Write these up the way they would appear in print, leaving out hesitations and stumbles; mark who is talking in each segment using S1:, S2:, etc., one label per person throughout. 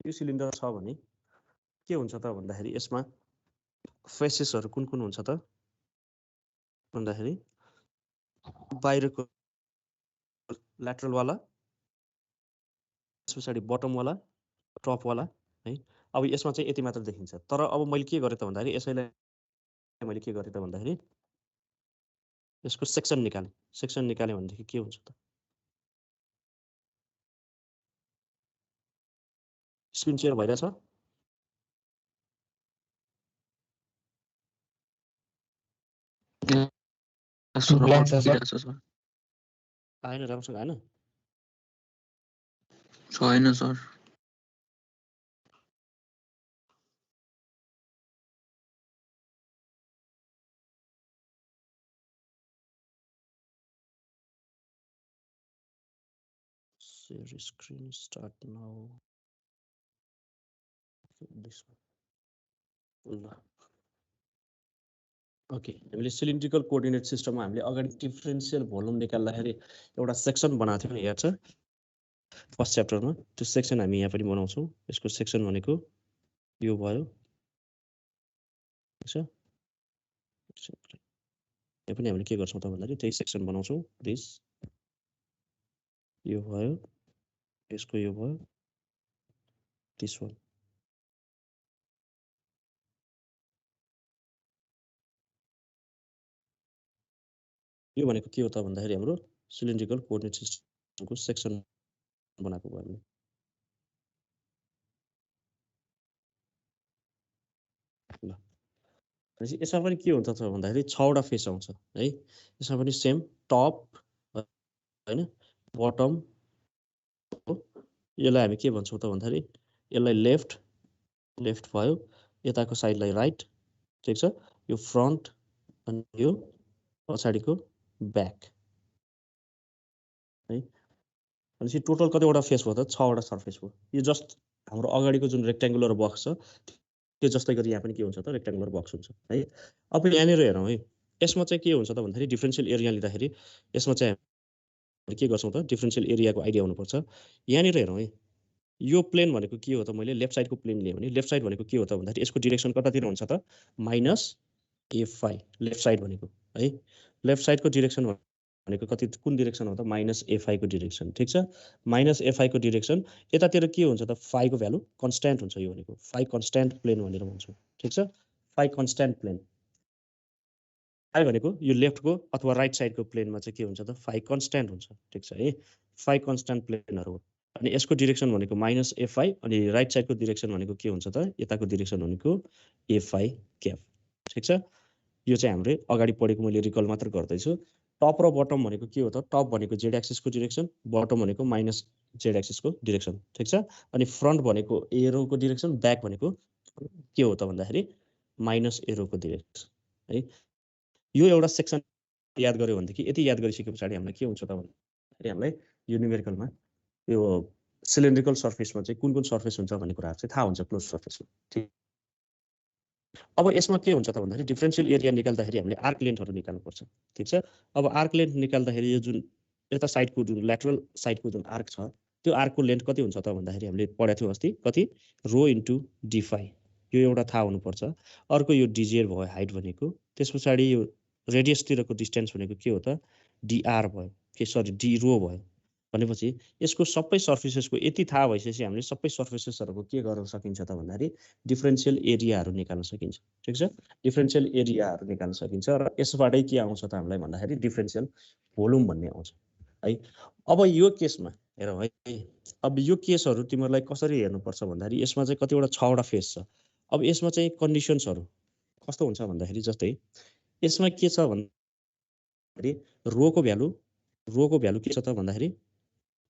S1: यो सिलिन्डर छ भने के हुन्छ त भन्दाखेरि यसमा फेसेसहरु कुन कुन हुन्छ त भन्दाखेरि बाहिरको ल्याटरल वाला, त्यसपछि बटम वाला, टप वाला है। अब यसमा चाहिँ यति मात्र देखिन्छ। तर अब मैले के गरे त भन्दाखेरि यसैलाई मैले के गरे त भन्दाखेरि यसको सेक्सन निकाले। सेक्सन निकाले भनेदेखि के हुन्छ त? स्क्रिन शेयर भइरहेछ? आएन, राम्रोसँग आएन?
S2: छैन sir.
S1: Share screen, start now. This one. Okay, हामीले सिलिन्ड्रिकल कोअर्डिनेट सिस्टममा हामीले अगाडि डिफरेन्शियल भोल्युम निकाल्दाखेरि एउटा सेक्सन बनाएको थियौँ, याद छ? फर्स्ट च्याप्टरमा त्यो सेक्सन हामी यहाँ पनि बनाउँछौँ। यसको सेक्सन भनेको यो भयो, ठीक छ? यहाँ पनि हामीले के गर्छौँ त भन्दाखेरि त्यही सेक्सन बनाउँछौँ। दिस यो भयो, यसको यो भयो, दिस वान। यो भनेको के हो त भन्दाखेरि हाम्रो सिलिन्ड्रिकल कोअर्डिनेट सिस्टमको सेक्सन बनाएको भयो हामीले। ल, भनेपछि यसमा पनि के हुन्छ त भन्दाखेरि 6 वटा फेस आउँछ है। यसमा पनि सेम टप हैन, बटम। यसलाई हामी के भन्छौँ त भन्दाखेरि यसलाई लेफ्ट भयो, यताको साइडलाई राइट, ठीक छ? यो फ्रन्ट अनि यो पछाडिको ब्याक है। भनेपछि टोटल कतिवटा फेस भयो त? 6 वटा सर्फेस भयो। यो जस्ट हाम्रो अगाडिको जुन रेक्ट्याङ्गुलर बक्स छ त्यो जस्तै गरी यहाँ पनि के हुन्छ त रेक्ट्याङ्गुलर बक्स हुन्छ है। अब यहाँनिर हेरौँ है, यसमा चाहिँ के हुन्छ त भन्दाखेरि डिफरेन्शियल एरिया लिँदाखेरि यसमा चाहिँ हामी के गर्छौँ त डिफरेन्शियल एरियाको आइडिया हुनुपर्छ। यहाँनिर हेरौँ है, यो प्लेन भनेको के हो त? मैले लेफ्ट साइडको प्लेन लिएँ भने लेफ्ट साइड भनेको के हो त भन्दाखेरि यसको डिरेक्सन कतातिर हुन्छ त? -a5 लेफ्ट साइड भनेको है। लेफ्ट साइडको डिरेक्सन भनेको कति कुन डिरेक्सन हो त? -a5 को डिरेक्सन, ठीक छ? -a5 को डिरेक्सन यतातिर के हुन्छ त? फाइ को भ्यालु कन्स्ट्यान्ट हुन्छ। यो भनेको फाइ कन्स्ट्यान्ट प्लेन भनेर भन्छौँ, ठीक छ? फाइ कन्स्ट्यान्ट प्लेन। फाइ भनेको यो लेफ्टको अथवा राइट साइडको प्लेनमा चाहिँ के हुन्छ त? फाइ कन्स्ट्यान्ट हुन्छ, ठिक छ है? फाइ कन्स्ट्यान्ट प्लेनहरु हो। अनि यसको डिरेक्सन भनेको -a5 अनि राइट साइडको डिरेक्सन भनेको के हुन्छ त? यताको डिरेक्सन भनेको a5 क्याप, ठीक छ? यो चाहिँ हामीले अगाडि पढेको मैले रिकल मात्र गर्दैछु। टप र बटम भनेको के हो त? टप भनेको जेड एक्सिसको डिरेक्सन, बटम भनेको -z एक्सिसको डिरेक्सन, ठीक छ? अनि फ्रन्ट भनेको एरोको डिरेक्सन, ब्याक भनेको के हो त भन्दाखेरि माइनस एरोको डिरेक्सन है। यो एउटा सेक्सन याद गर्यो भनेदेखि यति याद गरिसके पछाडि हामीलाई के हुन्छ त भन्दाखेरि हामीलाई यो न्युमेरिकलमा यो सिलिन्ड्रिकल सर्फेसमा चाहिँ कुन कुन सर्फेस हुन्छ भन्ने कुराहरु चाहिँ थाहा हुन्छ क्लोज सर्फेसमा, ठीक? अब यसमा के हुन्छ त भन्दाखेरि डिफरेन्शियल एरिया निकाल्दाखेरि हामीले आर्क लेन्थहरु निकाल्नुपर्छ, ठीक छ? अब आर्क लेन्थ निकाल्दाखेरि यो जुन यता साइडको जुन ल्याटरल साइडको जुन आर्क छ त्यो आर्कको लेन्थ कति हुन्छ त भन्दाखेरि हामीले पढेको थियौँ अस्ति, कति? रो इन्टु डी फाइ। यो एउटा थाहा हुनुपर्छ। अर्को यो डिजेड भयो हाइट भनेको, त्यसपछाडि यो रेडियसतिरको डिस्टेन्स भनेको के हो त? डीआर भयो, के सरी डी रो भयो। भनेपछि यसको सबै सर्फेसेसको यति थाहा भइसकेपछि हामीले सबै सर्फेसेसहरुको के गर्न सकिन्छ त भन्दाखेरि डिफरेन्शियल एरियाहरु निकाल्न सकिन्छ, ठीक छ? डिफरेन्शियल एरियाहरु निकाल्न सकिन्छ र यसबाटै के आउँछ त हामीलाई भन्दाखेरि डिफरेन्शियल भोल्युम भन्ने आउँछ है। अब यो केसमा हेरौँ है, अब यो केसहरु तिमीहरुलाई कसरी हेर्नुपर्छ भन्दाखेरि यसमा चाहिँ कतिवटा 6 वटा फेस छ। अब यसमा चाहिँ कन्डिसन्सहरु कस्तो हुन्छ भन्दाखेरि जस्तै यसमा के छ भन्दाखेरि रोको भ्यालु के छ त भन्दाखेरि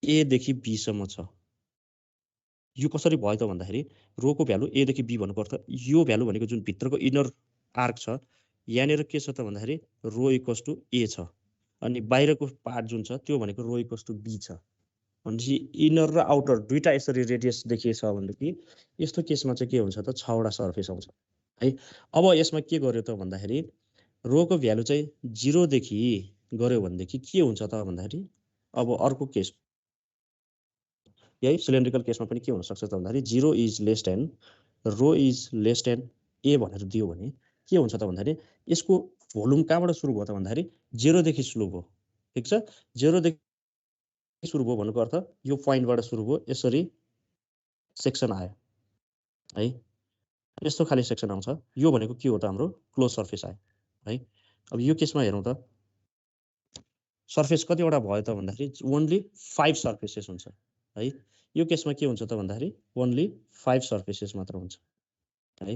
S1: a देखि b सम्म छ। यो कसरी भयो त भन्दाखेरि रोको भ्यालु a देखि b भन्नुपर्छ। यो भ्यालु भनेको जुन भित्रको इनर आर्क छ यहाँनिर के छ त भन्दाखेरि रो इक्वल्स टु a छ अनि बाहिरको पार्ट जुन छ त्यो भनेको रो इक्वल्स टु b छ। भनेपछि इनर र आउटर दुईटा यसरी रेडियस देखिएछ भनेदेखि यस्तो केसमा चाहिँ के हुन्छ त 6 वटा सर्फेस आउँछ है। अब यसमा के गर्यो त भन्दाखेरि रोको भ्यालु चाहिँ 0 देखि गर्यो भनेदेखि के हुन्छ त भन्दाखेरि अब अर्को केस यही सिलिन्ड्रिकल केसमा पनि के हुन सक्छ त भन्दाखेरि 0 is less than rho is less than A भनेर दियो भने के हुन्छ त भन्दाखेरि यसको भोल्युम कहाँबाट सुरु भयो त भन्दाखेरि 0 देखि सुरु भयो। ठिक छ, 0 देखि सुरु भयो भनेको अर्थ यो पोइन्टबाट सुरु भयो, यसरी सेक्सन आयो है, यस्तो खाली सेक्सन आउँछ। यो भनेको के हो त हाम्रो क्लोज सर्फेस आयो है। अब यो केसमा हेरौँ त सर्फेस कतिवटा भयो त भन्दाखेरि ओन्ली 5 सर्फेसेस हुन्छ है। यो केसमा के हुन्छ त भन्दाखेरि ओन्ली 5 सर्फेसेस मात्र हुन्छ है।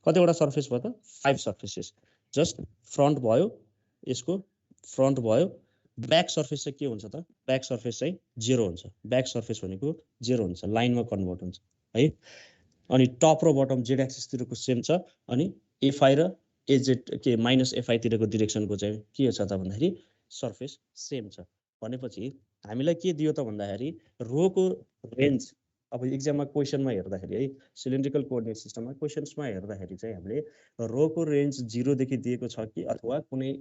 S1: कतिवटा सर्फेस भयो त 5 सर्फेसेस। जस्ट फ्रन्ट भयो, यसको फ्रन्ट भयो, ब्याक सर्फेस चाहिँ के हुन्छ त ब्याक सर्फेस चाहिँ 0 हुन्छ। ब्याक सर्फेस भनेको 0 हुन्छ, लाइनमा कन्भर्ट हुन्छ है। अनि टप र बटम जेड एक्सिसतिरको सेम छ, अनि एफआई र एजेड के माइनस एफआई तिरको डिरेक्सनको चाहिँ के छ त भन्दाखेरि सर्फेस सेम छ। भनेपछि हामीलाई के दियो त भन्दाखेरि रोको रेन्ज, अब एक्जाममा क्वेसनमा हेर्दाखेरि है सिलिन्ड्रिकल कोअर्डिनेट सिस्टममा क्वेसन्समा हेर्दाखेरि चाहिँ हामीले रोको रेन्ज 0 देखि दिएको छ कि अथवा कुनै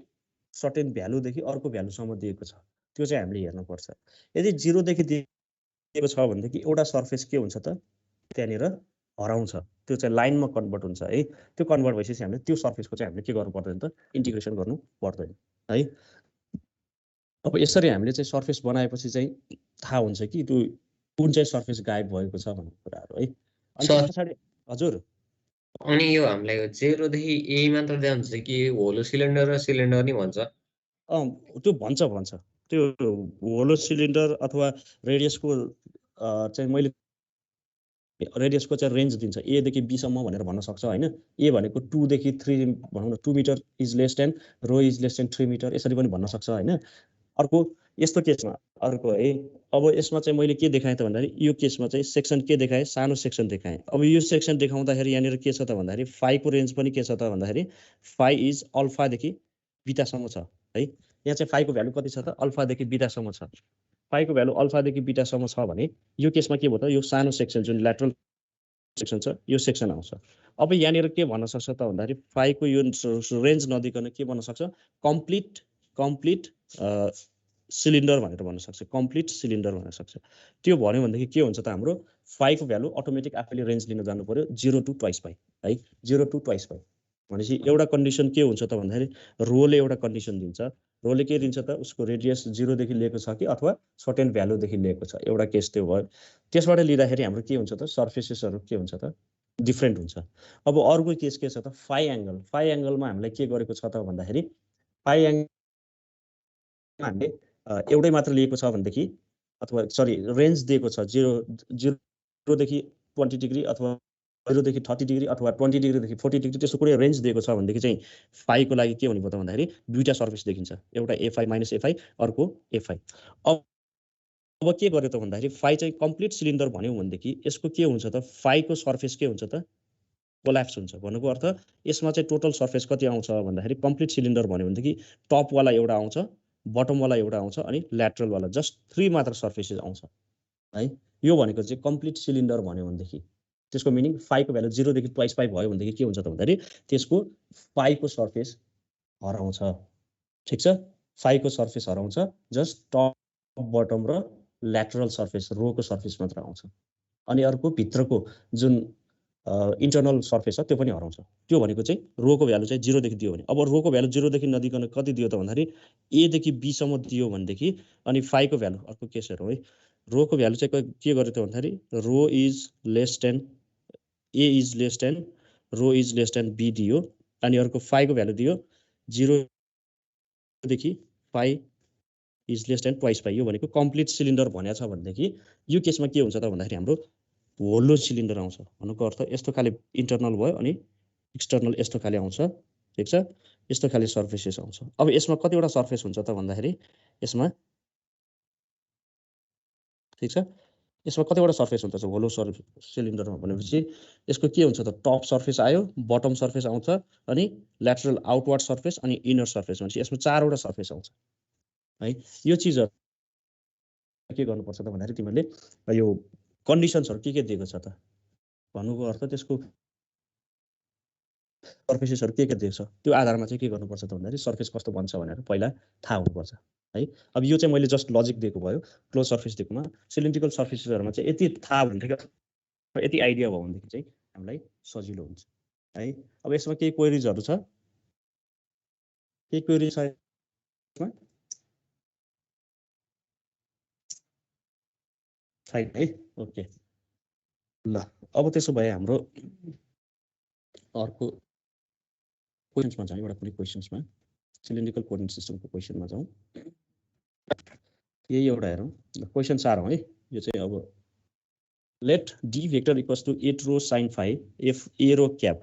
S1: सर्टेन भ्यालुदेखि अर्को भ्यालुसम्म दिएको छ, त्यो चाहिँ हामीले हेर्नुपर्छ। यदि 0 देखि दिएको छ भनेदेखि एउटा सर्फेस के हुन्छ त त्यहाँनिर हराउँछ, त्यो चाहिँ लाइनमा कन्भर्ट हुन्छ है। त्यो कन्भर्ट भएपछि हामीले त्यो सर्फेसको चाहिँ हामीले के गर्नु पर्दैन त इन्टिग्रेसन गर्नु पर्दैन है। अब यसरी हामीले चाहिँ सर्फेस बनाएपछि चाहिँ थाहा हुन्छ कि त्यो कुन चाहिँ सर्फेस गायब भएको छ भन्ने कुराहरू है। अनि त्यस पछाडि हजुर
S2: अनि यो हामीलाई 0 देखि ए मात्र जान्छ कि होलो सिलिन्डर र सिलिन्डर नि भन्छ?
S1: त्यो भन्छ त्यो होलो सिलिन्डर अथवा रेडियसको चाहिँ मैले रेडियसको चाहिँ रेन्ज दिन्छ ए देखि बी सम्म भनेर भन्न सक्छ होइन। ए भनेको 2 देखि 3 भनौँ न 2 metre is less than rho is less than 3 metre, यसरी पनि भन्न सक्छ होइन। अर्को यस्तो केसमा अर्को है, अब यसमा चाहिँ मैले के देखाएँ त भन्दाखेरि यो केसमा चाहिँ सेक्सन के देखाएँ, सानो सेक्सन देखाएँ। अब यो सेक्सन देखाउँदाखेरि यहाँनिर के छ त भन्दाखेरि फाइको रेन्ज पनि के छ त भन्दाखेरि फाइ इज अल्फादेखि बिटासम्म छ है। यहाँ चाहिँ फाइको भ्यालु कति छ त अल्फादेखि बिटासम्म छ। फाइको भ्यालु अल्फादेखि बिटासम्म छ भने यो केसमा के भयो त यो सानो सेक्सन जुन ल्याटरल सेक्सन छ यो सेक्सन आउँछ। अब यहाँनिर के भन्न सक्छ त भन्दाखेरि फाइको यो रेन्ज नदिकन के भन्न सक्छ कम्प्लिट सिलिन्डर भनेर भन्न सक्छ, कम्प्लिट सिलिन्डर भन्न सक्छ। त्यो भन्यो भनेदेखि के हुन्छ त हाम्रो फाइको भ्यालु अटोमेटिक आफैले रेन्ज लिन जानु पर्यो 0 to 2 पाइ है। 0 to 2 पाइ भनेपछि एउटा कन्डिसन के हुन्छ त भन्दाखेरि रोले एउटा कन्डिसन दिन्छ। रोले के दिन्छ त उसको रेडियस 0 देखि लिएको छ कि अथवा सर्टेन भ्यालुदेखि लिएको छ, एउटा केस त्यो भयो। त्यसबाट लिँदाखेरि हाम्रो के हुन्छ त सर्फेसेसहरू के हुन्छ त डिफ्रेन्ट हुन्छ। अब अर्को केस के छ त फाइ एङ्गल। फाइ एङ्गलमा हामीलाई के गरेको छ त भन्दाखेरि फाइ एङ्गल हामीले एउटै मात्र लिएको छ भनेदेखि अथवा सरी रेन्ज दिएको छ 0 देखि 20 डिग्री अथवा 0 देखि 30 डिग्री अथवा 20 डिग्रीदेखि 40 डिग्री, त्यस्तो कुनै रेन्ज दिएको छ भनेदेखि चाहिँ फाइको लागि के हुने भयो त भन्दाखेरि दुईटा सर्फेस देखिन्छ, एउटा एफआई माइनस एफआई, अर्को एफआई। अब के गर्यो त भन्दाखेरि फाइ चाहिँ कम्प्लिट सिलिन्डर भन्यो भनेदेखि यसको के हुन्छ त फाइको सर्फेस के हुन्छ त कोल्याप्स हुन्छ। भनेको अर्थ यसमा चाहिँ टोटल सर्फेस कति आउँछ भन्दाखेरि कम्प्लिट सिलिन्डर भन्यो भनेदेखि टपवाला एउटा आउँछ, बटमवाला एउटा आउँछ, अनि ल्याटरलवाला जस्ट 3 मात्र सर्फेसेस आउँछ है। यो भनेको चाहिँ कम्प्लिट सिलिन्डर भन्यो भनेदेखि त्यसको मिनिङ फाइको भ्यालु 0 देखि 2 पाइ भयो भनेदेखि के हुन्छ त भन्दाखेरि त्यसको फाइको सर्फेस हराउँछ। ठिक छ, फाइको सर्फेस हराउँछ, जस्ट टप बटम र ल्याटरल सर्फेस रोको सर्फेस मात्र आउँछ। अनि अर्को भित्रको जुन इन्टरनल सर्फेस छ त्यो पनि हराउँछ। त्यो भनेको चाहिँ रोको भ्यालु चाहिँ 0 देखि दियो भने, अब रोको भ्यालु 0 देखि नदिकन कति दियो त भन्दाखेरि ए देखि बी सम्म दियो भनेदेखि अनि फाइको भ्यालु अर्को केस हेरौँ है। रोको भ्यालु चाहिँ के गर्यो त भन्दाखेरि rho is less than A is less than rho is less than B दियो, अनि अर्को फाइको भ्यालु दियो 0 देखि फाइ इज लेस देन 2 पाइ। यो भनेको कम्प्लिट सिलिन्डर भनेको छ भनेदेखि यो केसमा के हुन्छ त भन्दाखेरि हाम्रो होलो सिलिन्डर आउँछ। भन्नुको अर्थ यस्तो खाले इन्टरनल भयो अनि एक्सटर्नल यस्तो खाले आउँछ। ठिक छ, यस्तो खाले सर्फेसेस आउँछ। अब यसमा कतिवटा सर्फेस हुन्छ त भन्दाखेरि यसमा ठिक छ, यसमा कतिवटा सर्फेस हुन्छ होलो सिलिन्डरमा भनेपछि यसको के हुन्छ त टप सर्फेस आयो, बटम सर्फेस आउँछ, अनि ल्याटरल आउटवर्ड सर्फेस, अनि इनर सर्फेस भनेपछि यसमा 4 वटा सर्फेस आउँछ है। यो चिजहरू के गर्नुपर्छ त भन्दाखेरि तिमीहरूले यो कन्डिसन्सहरू के दिएको छ त भन्नुको अर्थ त्यसको सर्फेसेसहरु के दिएको छ त्यो आधारमा चाहिँ के गर्नुपर्छ त भन्दाखेरि सर्फेस कस्तो बन्छ भनेर पहिला थाहा हुनुपर्छ है। अब यो चाहिँ मैले जस्ट लजिक दिएको भयो क्लोज सर्फेस दिएकोमा। सिलिन्ड्रिकल सर्फेसेसहरुमा चाहिँ यति थाहा भनेदेखि यति आइडिया भयो भनेदेखि चाहिँ हामीलाई सजिलो हुन्छ है। अब यसमा केही क्वेरीजहरु छ, केही क्वेरी छ यसमा छैन है? ओके ल अब त्यसो भए हाम्रो अर्को क्वेशन्समा जाउँ। एउटा कुनै क्वेशन्समा सिलिन्ड्रिकल कोअर्डिनेट सिस्टमको क्वेशनमा जाउँ। यही एउटा हेरौँ। क्वेशन 4 हो है यो चाहिँ। अब let D vector equals to 8 rho sin phi if a rho cap.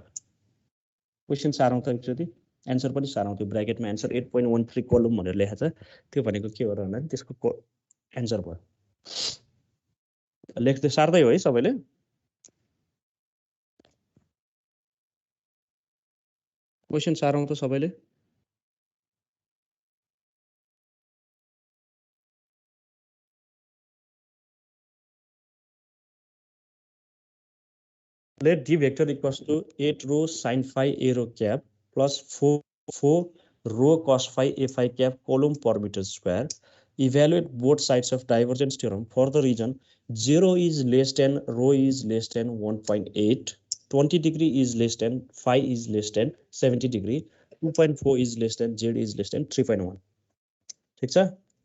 S1: Question 4 आउँछ एकचोटी, एन्सर पनि 4 आउँथ्यो ब्र्याकेटमा एन्सर 8.13 कोलम भनेर लेखेको छ। त्यो भनेको के हो र भन्दा त्यसको एन्सर भयो। लेख्दै सार्दै हो है सबैले। क्वेशन 4 आउँछ सबैले। Let d vector equals to 8 rho sin phi a row cap plus 4 rho cos phi a phi cap column per meter square. Evaluate both sides of divergence theorem for the region 0 is less than rho is less than 1.8, 20 degree is less than phi is less than 70 degree, 2.4 is less than z is less than 3.1। ठीक छ।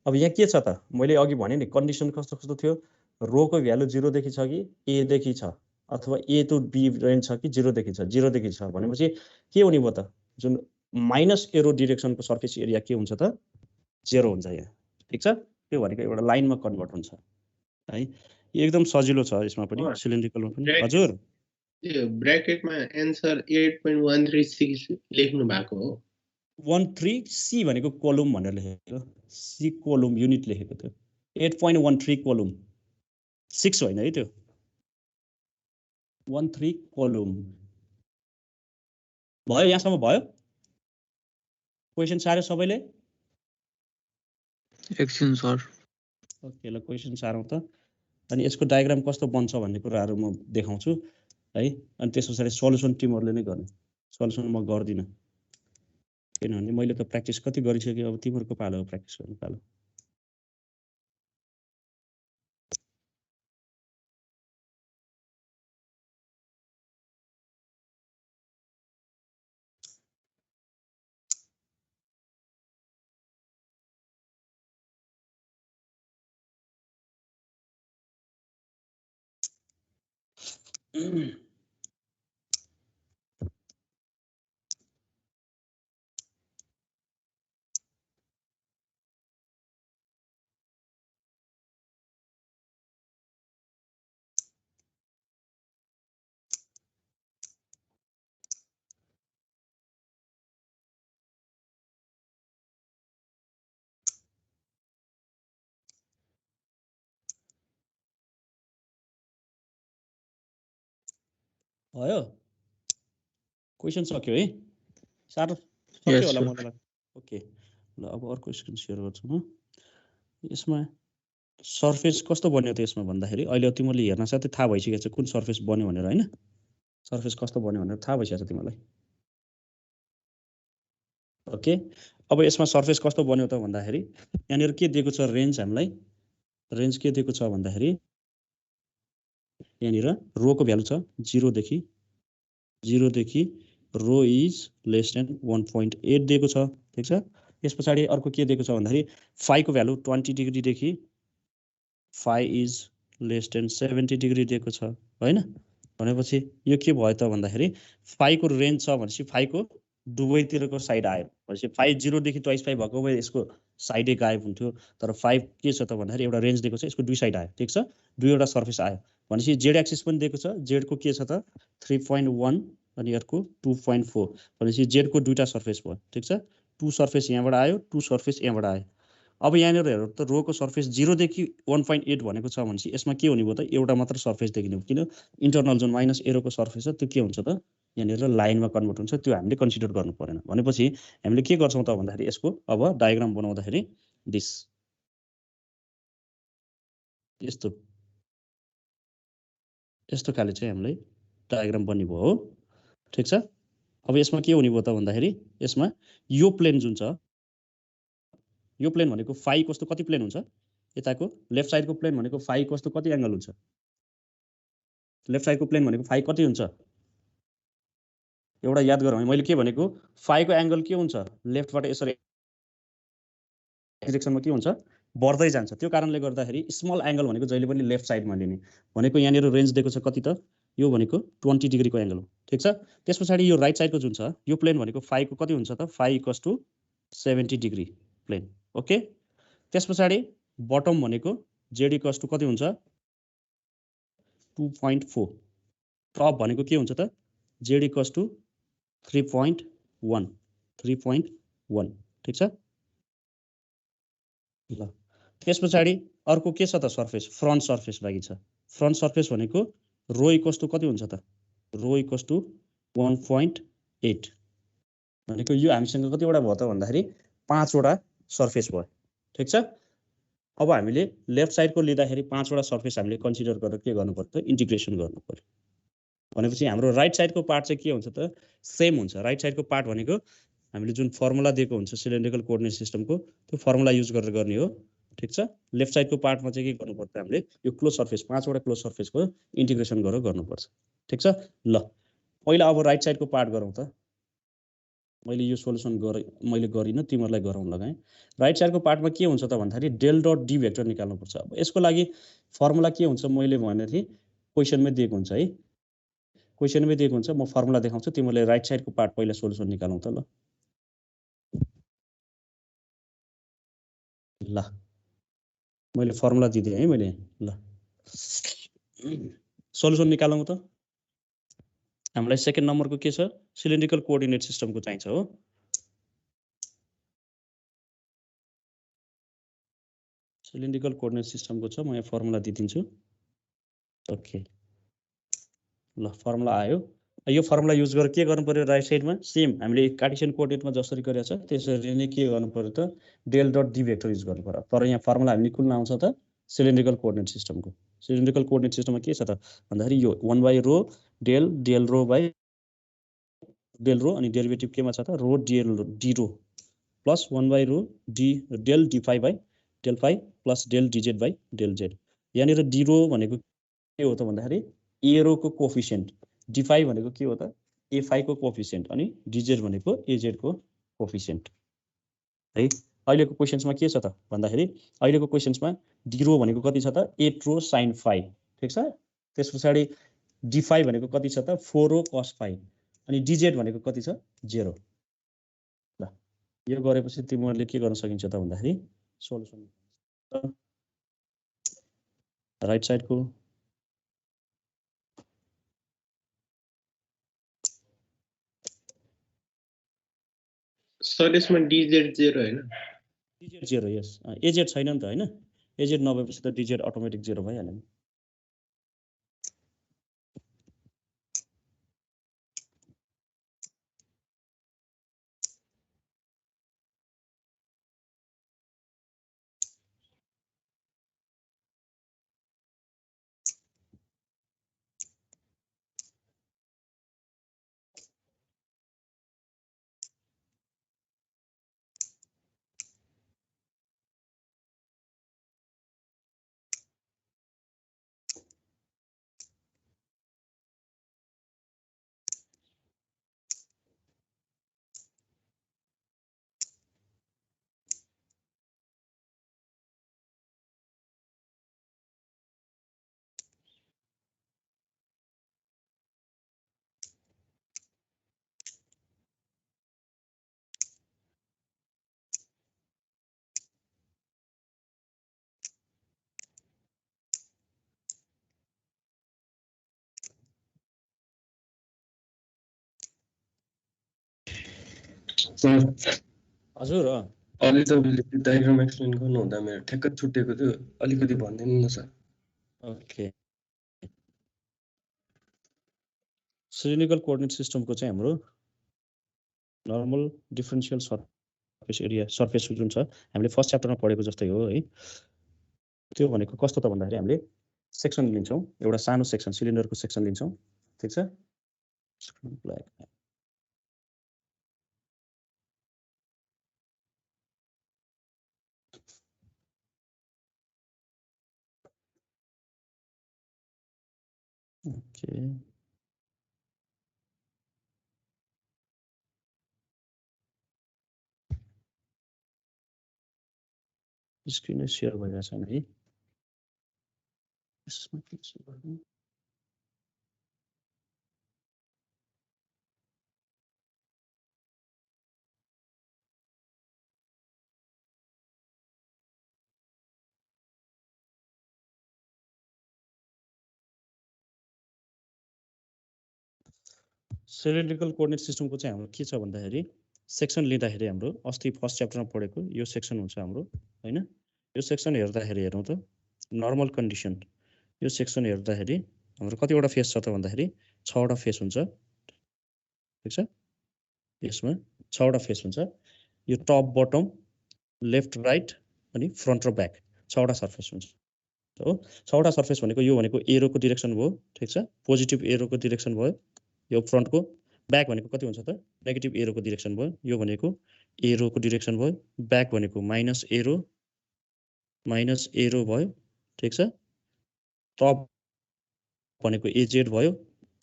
S1: अब यहाँ के छ त मैले अघि भने नि कन्डिसन कस्तो कस्तो थियो। रोको भ्यालु 0 देखि छ कि a देखि छ अथवा a टु b रेन्ज छ कि 0 देखि छ। 0 देखि छ भनेपछि के हुने भयो त जुन माइनस एरो डिरेक्सनको सर्फेस एरिया के हुन्छ त 0 हुन्छ यहाँ। ठीक छ। त्यो भनेको एउटा लाइनमा कन्भर्ट हुन्छ है। एकदम सजिलो छ यसमा पनि सिलिन्ड्रिकलमा पनि। हजुर
S3: त्यो ब्र्याकेटमा एन्सर 8.136 लेख्नु भएको हो।
S1: 13 c भनेको कोलम भनेर लेखेको, c कोलम युनिट लेखेको थियो। 8.13 कोलम 6 होइन है त्यो 13 कोलम भयो। यहाँसम्म भयो। क्वेशन साह्रो सबैले।
S4: एकछिन सर।
S1: ओके ल क्वेशन साह्रो त अनि यसको डायग्राम कस्तो बन्छ भन्ने कुराहरू म देखाउँछु है। अनि त्यसपछि सल्युसन टिमहरुले नै गर्ने, सल्युसन म गर्दिन किनभने मैले त प्र्याक्टिस कति गरिसके। अब तिमीहरुको पालो हो प्र्याक्टिस गर्ने पालो। भयो क्वेशन सक्यो है। साह्रो सक्यो होला मलाई लाग्छ। ओके ल अब अर्को स्क्रिन शेयर गर्छु म। यसमा सर्फेस कस्तो बन्यो त यसमा भन्दाखेरि अहिले तिमीले हेर्न साथै थाहा भइसकेको छ कुन सर्फेस बन्यो भनेर हैन। सर्फेस कस्तो बन्यो भनेर थाहा भइसकेको छ तिमीलाई। ओके अब यसमा सर्फेस कस्तो बन्यो त भन्दाखेरि यहाँनिर के दिएको छ रेन्ज हामीलाई। रेन्ज के दिएको छ भन्दाखेरि यहाँनिर रोको भ्यालु छ 0 देखि रो इज लेस देन 1.8 दिएको छ। ठीक छ। यस पछाडि अर्को के दिएको छ भन्दाखेरि फाइ को भ्यालु 20 डिग्री देखि फाइ इज लेस देन 70 डिग्री दिएको छ हैन। भनेपछि यो के भयो त भन्दाखेरि फाइ को रेन्ज छ भनेपछि फाइ को दुवैतिरको साइड आयो भनेपछि फाइ 0 देखि ट्वाइस फाइ भएको भए यसको साइडै गायब हुन्थ्यो। तर 5 के छ त भन्दाखेरि एउटा रेन्ज दिएको छ यसको दुई साइड आयो। ठीक छ। दुईवटा सर्फेस आयो भनेपछि जेड एक्सिस पनि दिएको छ। जेड को के छ त 3.1 अनि अर्को 2.4 भनेपछि जेड को दुईटा सर्फेस भयो। ठीक छ। 2 सर्फेस यहाँबाट आयो 2 सर्फेस यहाँबाट आयो। अब यहाँनिर हेरौँ त रोको सर्फेस 0 देखि 1.8 भनेको छ भनेपछि यसमा के हुने भयो त एउटा मात्र सर्फेस देखिने हो। किन इन्टरनल जुन माइनस एरोको सर्फेस छ त्यो के हुन्छ त यहाँनिर लाइनमा कन्भर्ट हुन्छ। त्यो हामीले कन्सिडर गर्नु परेन। भनेपछि हामीले के गर्छौँ त भन्दाखेरि यसको अब डायग्राम बनाउँदाखेरि दिस यस्तो खाले चाहिँ हामीलाई डायग्राम बन्ने भयो हो। ठीक छ। अब यसमा के हुने भयो त भन्दाखेरि यसमा यो प्लेन जुन छ यो प्लेन भनेको फाइ कस्तो कति प्लेन हुन्छ यताको लेफ्ट साइडको प्लेन भनेको फाइ कस्तो कति एंगल हुन्छ लेफ्ट साइडको प्लेन भनेको फाइ कति हुन्छ एउटा याद गरौँ मैले के भनेको फाइको एंगल के हुन्छ लेफ्टबाट यसरी डाइरेक्सनमा के हुन्छ बढ्दै जान्छ त्यो कारणले गर्दाखेरि स्मल एंगल भनेको जहिले पनि लेफ्ट साइडमा लिने भनेको यहाँनिर रेन्ज दिएको छ कति त यो भनेको 20 डिग्रीको एंगल हो ठीक छ त्यसपछि यो राइट साइडको जुन छ यो प्लेन भनेको फाइको कति हुन्छ त phi equals to 70 degree plane okay त्यसपछि बटम भनेको जेड इक्वल्स टु कति हुन्छ 2.4 टप भनेको के हुन्छ त जेड इक्वल्स टु 3.1 ठीक छ ल त्यसपछि अर्को के छ त सर्फेस फ्रन्ट सर्फेस लागि छ फ्रन्ट सर्फेस भनेको रो इक्वल्स टु कति हुन्छ त रो इक्वल्स टु 1.8 भनेको यो हामीसँग कतिवटा भयो त भन्दाखेरि 5 वटा सर्फेस भयो ठीक छ अब हामीले लेफ्ट साइडको लिँदाखेरि 5 वटा सर्फेस हामीले कन्सिडर गरेर के गर्नु पर्छ इन्टिग्रेसन गर्नु पर्यो भनेपछि हाम्रो राइट साइडको पार्ट चाहिँ के हुन्छ त सेम हुन्छ राइट साइडको पार्ट भनेको हामीले जुन फर्मुला दिएको हुन्छ सिलिन्ड्रिकल कोअर्डिनेट सिस्टमको त्यो फर्मुला युज गरेर गर्ने हो ठीक छ लेफ्ट साइडको पार्टमा चाहिँ के गर्नुपर्छ हामीले यो क्लोज सर्फेस 5 वटा क्लोज सर्फेसको इन्टिग्रेसन गरेर गर्नुपर्छ ठीक छ ल पहिला अब राइट साइडको पार्ट गरौँ त मैले यो सोलुसन मैले गरिन तिमीहरुलाई गराउन लगाएँ राइट साइडको पार्टमा के हुन्छ त भन्दाखेरि डेल डट डी भेक्टर निकाल्नु पर्छ अब यसको लागि फर्मुला के हुन्छ मैले भने थिए क्वेशनमै दिएको हुन्छ है क्वेशनमै दिएको हुन्छ म फर्मुला देखाउँछु तिमीले राइट साइडको पार्ट पहिला सोलुसन निकालौँ त ल मैले फर्मुला दिदिए है मैले ल सोलुसन निकालौँ त हामीलाई सेकेन्ड नम्बरको के छ सिलिन्ड्रिकल कोअर्डिनेट सिस्टमको चाहिन्छ हो सिलिन्ड्रिकल कोअर्डिनेट सिस्टमको छ म यहाँ फर्मुला दिदिन्छु ओके ल फर्मुला आयो यो फर्मुला युज गरेर के गर्नु पर्यो राइट साइडमा सेम हामीले कार्टेसियन कोअर्डिनेटमा जसरी गरेको छ त्यसरी नै के गर्नु पर्यो त del dot D vector use गर्नु पर्यो तर यहाँ फर्मुला हामीले कुन आउँछ त सिलिन्ड्रिकल कोअर्डिनेट सिस्टमको सिलिन्ड्रिकल कोअर्डिनेट सिस्टममा के छ त भन्दाखेरि यो 1/रो del rho by del rho अनि डेरिभेटिभ केमा छ त रो डी रो प्लस 1/रो D del D phi by del phi plus del DZ by del Z यहाँनिर डी रो भनेको के हो त भन्दाखेरि ए रोको कोफिसिएन्ट डी फाइ भनेको के हो त ए फाइ को कोफिसिएन्ट अनि डिजेड भनेको एजेड को कोफिसिएन्ट है अहिलेको क्वेशन्समा के छ त भन्दाखेरि अहिलेको क्वेशन्समा डी रो भनेको कति छ त 8 रो sin फाइ ठीक छ त्यसपछि डी फाइ भनेको कति छ त 4 रो cos फाइ अनि डिजेड भनेको कति छ 0 ल यो गरेपछि तिमीहरुले के गर्न सकिन्छ त भन्दाखेरि सोलुसन राइट साइडको
S3: सर यसमा डिजेड 0 हैन
S1: डिजेड 0 यस एजेड छैन नि त हैन एजेड नभएपछि त डिजेड अटोमेटिक 0 भइहाल्यो नि
S4: सर
S1: हजुर
S4: अलि तपाईले त्यो डायग्राम एक्सप्लेन गर्नु हुँदा मेरो ठ्याक्क छुटेको थियो अलिकति भन्दिनु न सर
S1: ओके सिलिन्ड्रिकल कोअर्डिनेट सिस्टमको चाहिँ हाम्रो normal differential surface area surface जुन छ हामीले फर्स्ट च्याप्टरमा पढेको जस्तै हो है त्यो भनेको कस्तो त भन्दाखेरि हामीले सेक्सन लिन्छौं एउटा सानो सेक्सन सिलिन्डरको सेक्सन लिन्छौं ठीक छ ओके स्क्रिन सेयर भइरहेको छैन है यसमा के छ गर्नु सिलिन्ड्रिकल कोअर्डिनेट सिस्टमको चाहिँ हाम्रो के छ भन्दाखेरि सेक्सन लिँदाखेरि हाम्रो अस्ति फर्स्ट च्याप्टरमा पढेको यो सेक्सन हुन्छ हाम्रो हैन यो सेक्सन हेर्दाखेरि हेरौँ त नर्मल कन्डिसन यो सेक्सन हेर्दाखेरि हाम्रो कतिवटा फेस छ त भन्दाखेरि 6 वटा फेस हुन्छ ठीक छ यसमा 6 वटा फेस हुन्छ यो टप बटम लेफ्ट राइट अनि फ्रन्ट र ब्याक 6 वटा सर्फेस हुन्छ हो 6 वटा सर्फेस भनेको यो भनेको एरोको डाइरेक्सन भयो ठीक छ पोजिटिभ एरोको डाइरेक्सन भयो यो फ्रन्टको ब्याक भनेको कति हुन्छ त नेगेटिभ एरोको डाइरेक्सन भयो यो भनेको एरोको डाइरेक्सन भयो ब्याक भनेको माइनस एरो भयो ठीक छ टप भनेको एजेड भयो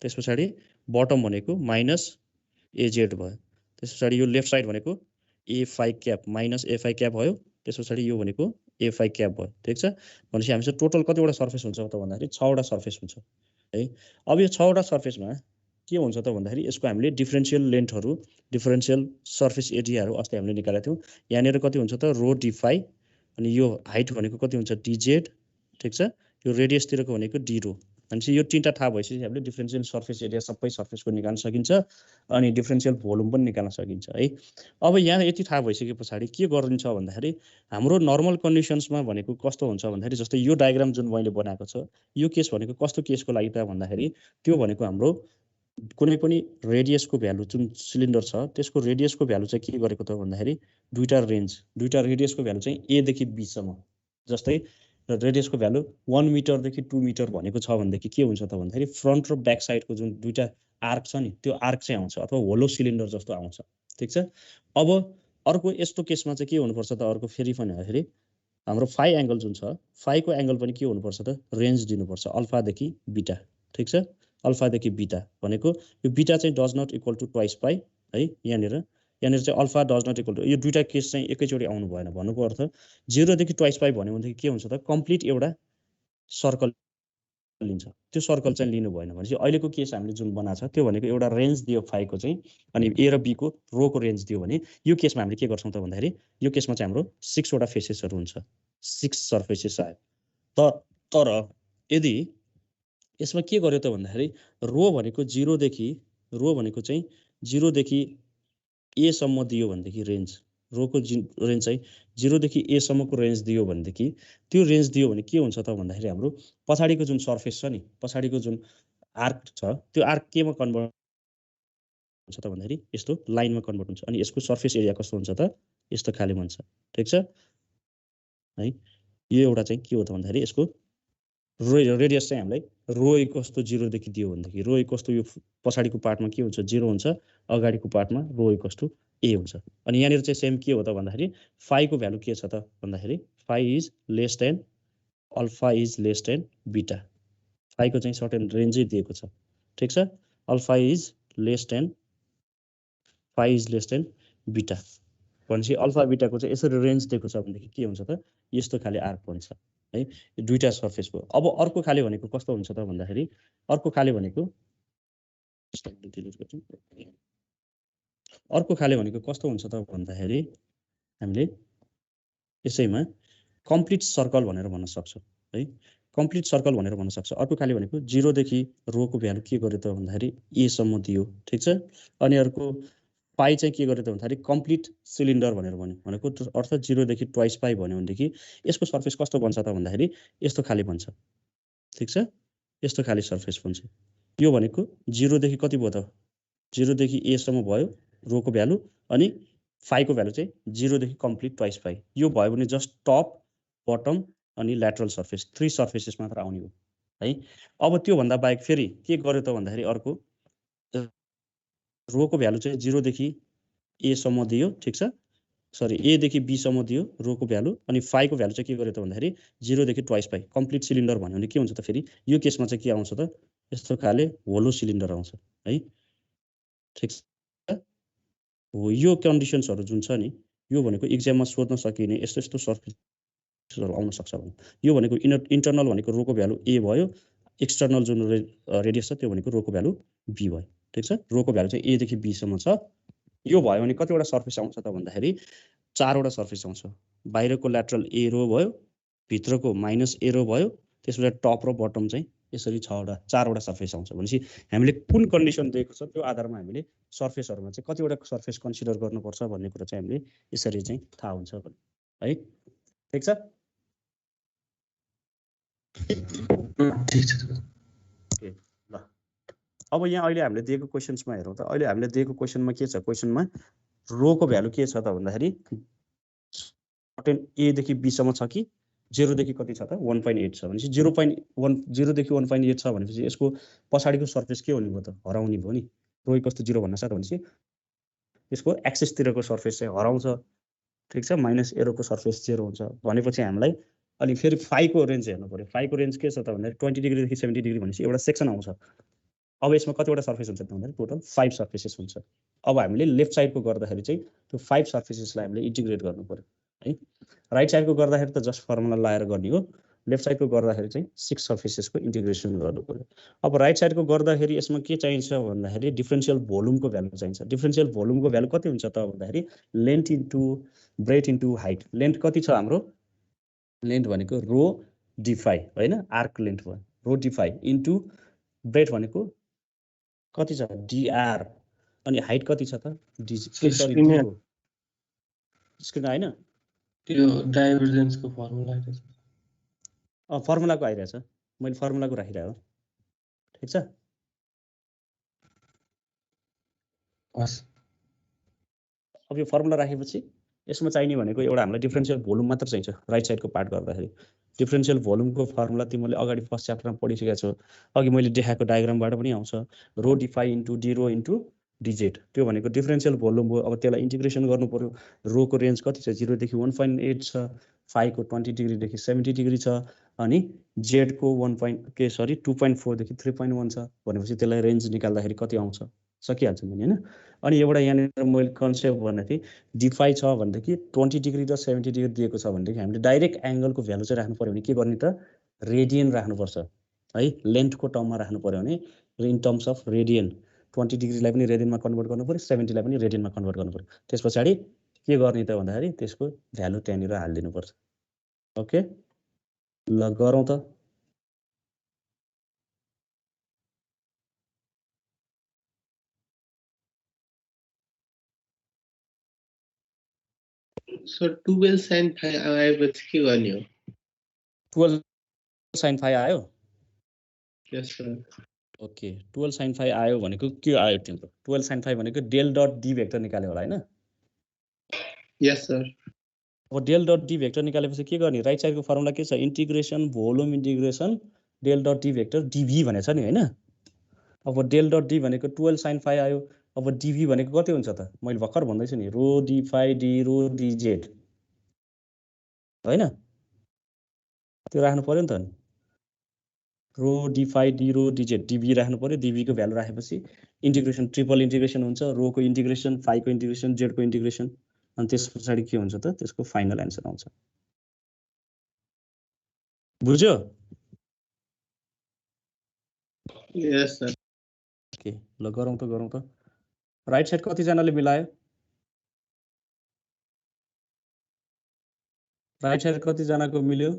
S1: त्यसपछि बटम भनेको माइनस एजेड भयो त्यसपछि यो लेफ्ट साइड भनेको ए5 क्याप माइनस ए5 क्याप भयो त्यसपछि यो भनेको ए5 क्याप भयो ठीक छ भनेपछि हामीसँग टोटल कतिवटा सर्फेस हुन्छ त भन्दाखेरि 6 वटा सर्फेस हुन्छ है अब यो 6 वटा सर्फेसमा के हुन्छ त भन्दाखेरि यसको हामीले डिफरेन्शियल लेन्थहरु डिफरेन्शियल सर्फेस एरियाहरु अस्ति हामीले निकालेका थियौं यहाँनेर कति हुन्छ त रो d5 अनि यो हाइट भनेको कति हुन्छ dz ठीक छ यो रेडियस तिरको भनेको d रो भनेपछि यो तीनटा थाहा भएपछि हामीले डिफरेन्शियल सर्फेस एरिया सबै सर्फेसको निकाल्न सकिन्छ अनि डिफरेन्शियल भोल्युम पनि निकाल्न सकिन्छ है अब यहाँ यति थाहा भइसकेपछि के गरिन्छ भन्दाखेरि हाम्रो नर्मल कन्डिसन्समा भनेको कस्तो हुन्छ भन्दाखेरि जस्तै यो डायग्राम जुन मैले बनाएको छ यो केस भनेको कस्तो केसको लागि त भन्दाखेरि त्यो भनेको हाम्रो कुनै पनि रेडियसको भ्यालु जुन सिलिन्डर छ त्यसको रेडियसको भ्यालु चाहिँ के गरेको त भन्दाखेरि दुईटा रेडियसको भ्यालु चाहिँ a देखि b सम्म जस्तै रेडियसको भ्यालु 1 मिटर देखि 2 मिटर भनेको छ भनेदेखि के हुन्छ त भन्दाखेरि फ्रन्ट र ब्याक साइडको जुन दुईटा आर्क छ नि त्यो आर्क चाहिँ आउँछ अथवा होलो सिलिन्डर जस्तो आउँछ ठीक छ अब अर्को यस्तो केसमा चाहिँ के हुनुपर्छ त अर्को फेरि भन्दाखेरि हाम्रो फाइ एंगल जुन छ फाइको एंगल पनि के हुनुपर्छ त रेन्ज दिनुपर्छ अल्फा देखि बीटा ठीक छ अल्फा देखि बीटा भनेको यो बीटा चाहिँ does not equal to twice pi है यहाँनेर चाहिँ alpha does not equal to यो दुईटा केस चाहिँ एकैचोटी आउनु भएन भन्नुको अर्थ 0 देखि ट्वाइस पाई भन्यो भनेदेखि के हुन्छ त कम्प्लिट एउटा सर्कल लिन्छ त्यो सर्कल चाहिँ लिनु भएन भनेपछि अहिलेको केस हामीले जुन बनाएको छ त्यो भनेको एउटा रेन्ज दियो फाइको चाहिँ अनि ए र बी को रो को रेन्ज दियो भने यो केसमा हामीले के गर्छौं त भन्दाखेरि यो केसमा चाहिँ हाम्रो 6 वटा फेसेसहरु हुन्छ 6 सर्फेसेस आयो तर यदि यसमा के गर्यो त भन्दाखेरि रो भनेको 0 देखि 0 देखि ए सम्म दियो भनेदेखि रेन्ज रोको रेन्ज चाहिँ 0 देखि ए सम्मको रेन्ज दियो भनेदेखि त्यो रेन्ज दियो भने के हुन्छ त भन्दाखेरि हाम्रो पछाडीको जुन सर्फेस छ नि पछाडीको जुन आर्क छ त्यो आर्क केमा कन्भर्ट हुन्छ त भन्दाखेरि यस्तो लाइनमा कन्भर्ट हुन्छ अनि यसको सर्फेस एरिया कस्तो हुन्छ त यस्तो खाली हुन्छ ठीक छ है यो एउटा चाहिँ के हो त भन्दाखेरि यसको रेडियस चाहिँ हामीलाई रो इक्वल्स टु 0 देखि दियो भनेदेखि रो इक्वल्स टु यो पछाडीको पार्टमा के हुन्छ 0 हुन्छ अगाडीको पार्टमा रो इक्वल्स टु a हुन्छ अनि यहाँनिर चाहिँ सेम के हो त भन्दाखेरि फाइ को भ्यालु के छ त भन्दाखेरि phi is less than alpha is less than beta phi को चाहिँ सर्टेन रेन्जै दिएको छ ठीक छ alpha is less than phi is less than beta भनेपछि अल्फा बीटा को चाहिँ यसरी रेन्ज दिएको छ भनेदेखि के हुन्छ त यस्तो खाली आर्क हुन्छ है दुईटा सर्फेसको अब अर्को खाली भनेको कस्तो हुन्छ त भन्दाखेरि अर्को खाली भनेको कस्तो हुन्छ त भन्दाखेरि हामीले यसैमा कम्प्लिट सर्कल भनेर भन्न सक्छौं है कम्प्लिट सर्कल भनेर भन्न सक्छ अर्को खाली भनेको 0 देखि रो को भ्यालु के गर्यो त भन्दाखेरि a सम्म दियो ठीक छ अनि अर्को पाई चाहिँ के गर्यो त भन्दाखेरि कम्प्लिट सिलिन्डर भनेर भनेको अर्थ 0 देखि ट्वाइस पाई भन्यो भनेदेखि यसको सर्फेस कस्तो बन्छ त भन्दाखेरि यस्तो खाली बन्छ ठीक छ यस्तो खाली सर्फेस बन्छ यो भनेको 0 देखि कति भयो त 0 देखि a सम्म भयो रो को भ्यालु अनि फाइ को भ्यालु चाहिँ 0 देखि कम्प्लिट ट्वाइस पाई यो भयो भने जस्ट टप बटम अनि ल्याटरल सर्फेस 3 सर्फेसेस मात्र आउने हो है अब त्यो भन्दा बाहेक फेरि के गर्यो त भन्दाखेरि अर्को रो को भ्यालु चाहिँ 0 देखि a सम्म दियो ठीक छ सरी a देखि b सम्म दियो रो को भ्यालु अनि फाइ को भ्यालु चाहिँ के गर्यो त भन्दाखेरि 0 देखि ट्वाइस पाई कम्प्लिट सिलिन्डर भन्यो भने के हुन्छ त फेरि यो केसमा चाहिँ के आउँछ त यस्तो खाले होलो सिलिन्डर आउँछ है। ठिक छ। हो यो कन्डिसन्सहरु जुन छ नि यो भनेको एक्जाममा सोध्न सकिने यस्तो यस्तो सर्फेसहरु आउन सक्छ भने यो भनेको इन्टरनल भनेको रो को भ्यालु a भयो, एक्सटर्नल जुन रेडियस छ त्यो भनेको रो को भ्यालु b भयो। ठीक छ। रो को भ्यालु चाहिँ a देखि b सम्म छ। यो भयो भने कतिवटा सर्फेस आउँछ त भन्दाखेरि 4 वटा सर्फेस आउँछ। बाहिरको ल्याटरल a रो भयो, भित्रको माइनस a रो भयो, त्यसपछि टप र बटम चाहिँ यसरी 4 वटा सर्फेस आउँछ। भनेपछि हामीले कुन कन्डिसन दिएको छ त्यो आधारमा हामीले सर्फेसहरुमा चाहिँ कतिवटा सर्फेस कन्सिडर गर्नुपर्छ भन्ने कुरा चाहिँ हामीले यसरी चाहिँ थाहा हुन्छ है। ठीक छ।
S4: ठीक छ।
S1: ओके ल अब यहाँ अहिले हामीले दिएको क्वेशन्समा हेरौँ त। अहिले हामीले दिएको क्वेशनमा के छ? क्वेशनमा रो को भ्यालु के छ त भन्दाखेरि a देखि b सम्म छ कि 0 देखि कति छ त 1.8 छ। भनेपछि 0 देखि 1.8 छ भनेपछि यसको पछाडीको सर्फेस के हुने भयो त? हराउने भयो नि। रो कस्तो 0 भन्न सक्छ भनेपछि यसको एक्सिस तिरको सर्फेस चाहिँ हराउँछ। ठीक छ। माइनस एरोको सर्फेस 0 हुन्छ भनेपछि हामीलाई अनि फेरि फाइ को रेन्ज हेर्नु पर्यो। फाइ को रेन्ज के छ त भन्दाखेरि 20 डिग्री देखि 70 डिग्री भनेपछि एउटा सेक्सन आउँछ। अब यसमा कतिवटा सर्फेस हुन्छ त भन्दाखेरि टोटल 5 सर्फेसेस हुन्छ। अब हामीले लेफ्ट साइडको गर्दाखेरि चाहिँ त्यो 5 सर्फेसेसलाई हामीले इन्टिग्रेट गर्नु पर्यो है। राइट साइडको गर्दाखेरि त जस्ट फर्मुला लगाएर गर्ने हो। लेफ्ट साइडको गर्दाखेरि चाहिँ 6 सर्फेसेसको इन्टिग्रेसन गर्नु पर्यो। अब राइट साइडको गर्दाखेरि यसमा के चाहिन्छ भन्दाखेरि डिफरेन्शियल भोल्युमको भ्यालु चाहिन्छ। डिफरेन्शियल भोल्युमको भ्यालु कति हुन्छ त भन्दाखेरि length into breadth into height. Length कति छ हाम्रो? लेन्थ भनेको रो डी फाइ हैन, आर्क लेन्थ भयो। रो डी फाइ इन्टु ब्रेथ भनेको कति छ? dr। अनि हाइट कति छ त? d सरी स्क्रिन हैन
S4: त्यो डाइभर्जेन्सको फर्मुला आइरहेछ।
S1: फर्मुलाको आइरहेछ। मैले फर्मुलाको राखिरहेको। ठीक छ।
S4: हस्।
S1: अब यो फर्मुला राखेपछि यसमा चाहिने भनेको एउटा हामीलाई डिफरेन्शियल भोल्युम मात्र चाहिन्छ। राइट साइडको पार्ट गर्दाखेरि डिफरेन्शियल भोल्युमको फर्मुला तिमीले अगाडि फर्स्ट च्याप्टरमा पढिसकेका छौ। अघि मैले देखाएको डायग्रामबाट पनि आउँछ। रो डी फाइ इन्टु डी रो इन्टु डिजेड। त्यो भनेको डिफरेन्शियल भोल्युम हो। अब त्यसलाई इन्टिग्रेसन गर्नु पर्यो। रो को रेन्ज कति छ? 0 देखि 1.8 छ। फाइ को 20 डिग्री देखि 70 डिग्री छ। अनि जेड को 2.4 देखि 3.1 छ। भनेपछि त्यसलाई रेन्ज निकाल्दाखेरि कति आउँछ? सकिहाल्छ नि हैन। अनि एउटा यहाँनिर मैले कन्सेप्ट भन्दाखेरि डिफाइ छ भनेदेखि 20 डिग्री र 70 डिग्री दिएको छ भनेदेखि हामीले डाइरेक्ट एंगलको भ्यालु चाहिँ राख्नु पर्यो भने के गर्ने त? रेडियन राख्नुपर्छ है। लेन्थको टर्ममा राख्नु पर्यो भने इन टर्म्स अफ रेडियन 20 डिग्रीलाई पनि रेडियनमा कन्भर्ट गर्नु पर्यो, 70 लाई पनि रेडियनमा कन्भर्ट गर्नु पर्यो। त्यसपछि के गर्ने त भन्दाखेरि त्यसको भ्यालु त्यहाँनिर हाल्दिनु पर्छ। ओके ल गरौँ त।
S3: सर 12 sin phi आएपछि के गर्ने हो?
S1: 12 sin phi आयो?
S3: यस सर।
S1: ओके 12 sin phi आयो भनेको के आयो तिम्रो? 12 sin phi भनेको डेल डट डी भेक्टर निकाल्यो होला हैन?
S3: Yes sir.
S1: अब डेल डट डी भेक्टर निकालेपछि के गर्ने? राइट साइडको फर्मुला के छ? Integration volume integration del dot D vector dv भनेछ नि हैन? अब डेल डट डी भनेको 12 sin phi आयो। अब डीभी भनेको कति हुन्छ त? मैले भर्खर भन्दैछु नि रो डी फाइ डी रो डी जेड हैन? त्यो राख्नु पर्यो नि त नि। रो डी फाइ D rho D Z DV राख्नु पर्यो। डीभी को भ्यालु राखेपछि इन्टिग्रेसन ट्रिपल इन्टिग्रेसन हुन्छ। रो को इन्टिग्रेसन, फाइ को इन्टिग्रेसन, जेड को इन्टिग्रेसन। अनि त्यसपछि के हुन्छ त? त्यसको फाइनल एन्सर आउँछ। बुझ्यो?
S3: यस सर।
S1: ओके ल गरौँ त। राइट साइड कति जनाले मिलायो? राइट साइड कति जनाको मिल्यो?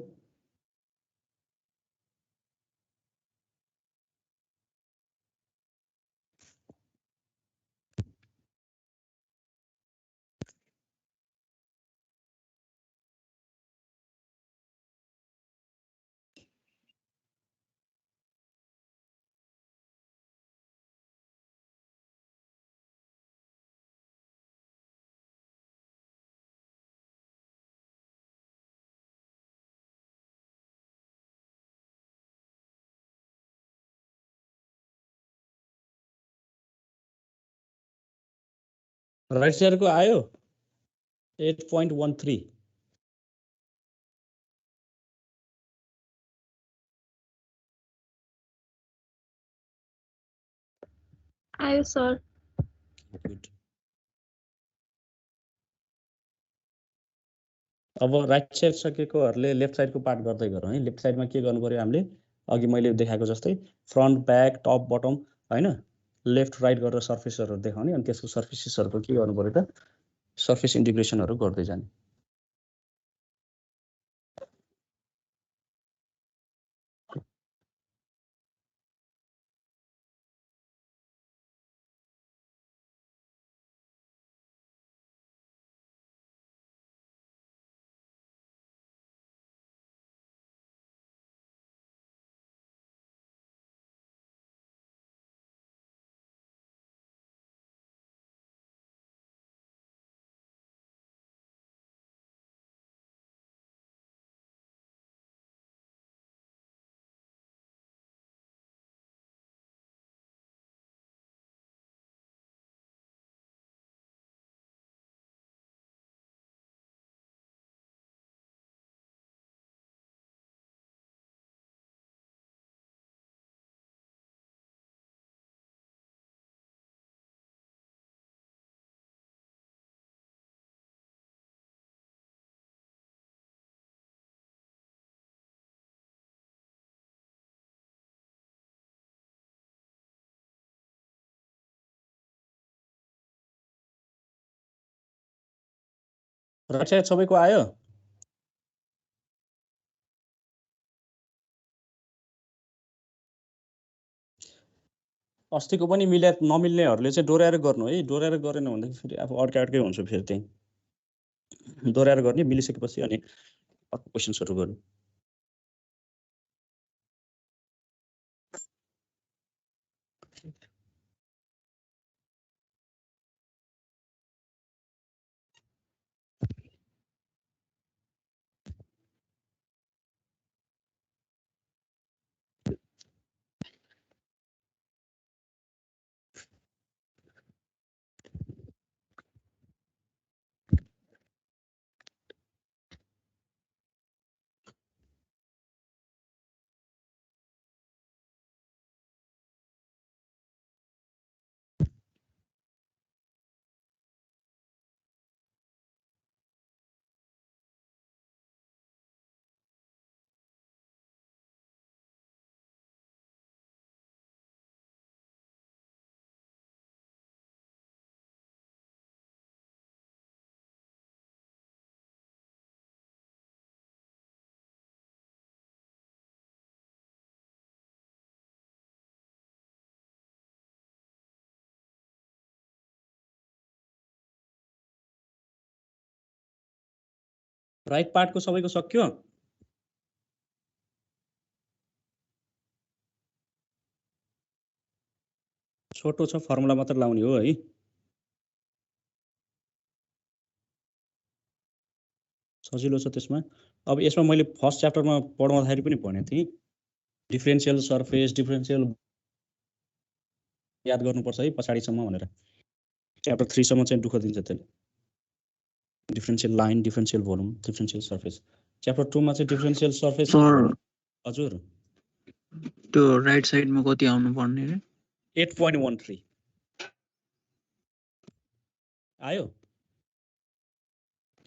S1: राइट साइडको आयो 8.13।
S5: आयो सर।
S1: गुड। अब राइट साइड सकेकोहरूले लेफ्ट साइडको पार्ट गर्दै गरौँ है। लेफ्ट साइडमा के गर्नु पर्यो हामीले, अघि मैले देखाएको जस्तै फ्रन्ट ब्याक टप बटम हैन, लेफ्ट राइट गरेर सर्फेसहरू देखाउने, अनि त्यसको सर्फेसेसहरूको के गर्नु पर्यो त, सर्फेस इन्टिग्रेसनहरू गर्दै जाने। राइट साइड सबैको आयो? अस्तिको पनि नमिल्नेहरूले चाहिँ डोर्याएर गर्नु है। डोर्याएर गरेन भन्दाखेरि फेरि अब अर्कै हुन्छ। फेरि त्यही डोर्याएर गर्ने, मिलिसकेपछि अनि अर्को क्वेसन्सहरू गर्नु। राइट पार्टको सबैको सक्यो? छोटो छ, फर्मुला मात्र लाउने हो है। सजिलो छ त्यसमा। अब यसमा मैले फर्स्ट च्याप्टरमा पढाउँदाखेरि पनि भनेको थिएँ, डिफरेन्शियल सर्फेस, डिफरेन्शियल याद गर्नुपर्छ है पछाडिसम्म भनेर। च्याप्टर 3 सम्म चाहिँ दुःख दिन्छ त्यसले। Differential line, differential volume, differential surface. Chapter 2 मा चाहिँ डिफरेन्शियल सर्फेस। हजुर,
S6: त्यो राइट साइडमा कति आउनु पर्ने रे?
S1: 8.13 आयो?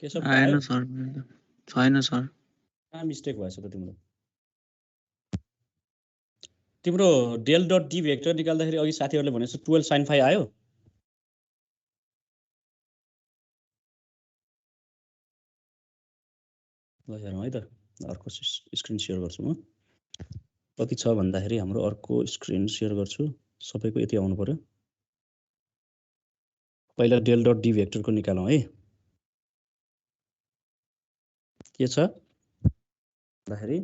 S1: के सब
S6: आएन
S1: आयो?
S6: सर, छैन सर।
S1: कहाँ मिस्टेक भएछ त तिम्रो? तिम्रो डेल डट डी भेक्टर निकाल्दाखेरि अघि साथीहरूले भनेछ 12 sin phi आयो? ल हेरौँ है त, अर्को स्क्रिन सेयर गर्छु म। कति छ भन्दाखेरि हाम्रो अर्को स्क्रिन सेयर गर्छु। सबैको यति आउनु पर्यो। पहिला डेल डट डी भेक्टरको निकालौँ है। के छ भन्दाखेरि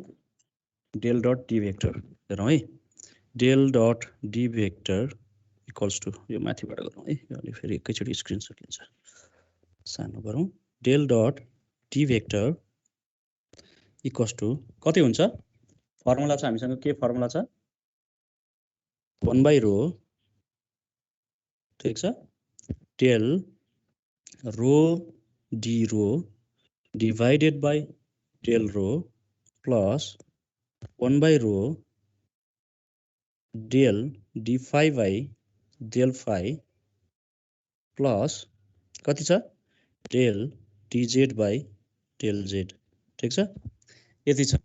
S1: डेल डट डी भेक्टर हेरौँ है। Del dot D vector equals to, यो माथिबाट गरौँ है, अनि फेरि एकैचोटि स्क्रिन सकिन्छ। सानो गरौँ। Del dot D vector equals to कति हुन्छ? फर्मुला छ हामीसँग, के फर्मुला छ? 1/रो, ठीक छ, del rho D rho divided by del rho plus 1/रो del D phi by del phi plus कति छ del dz by del z ठीक छ यति छ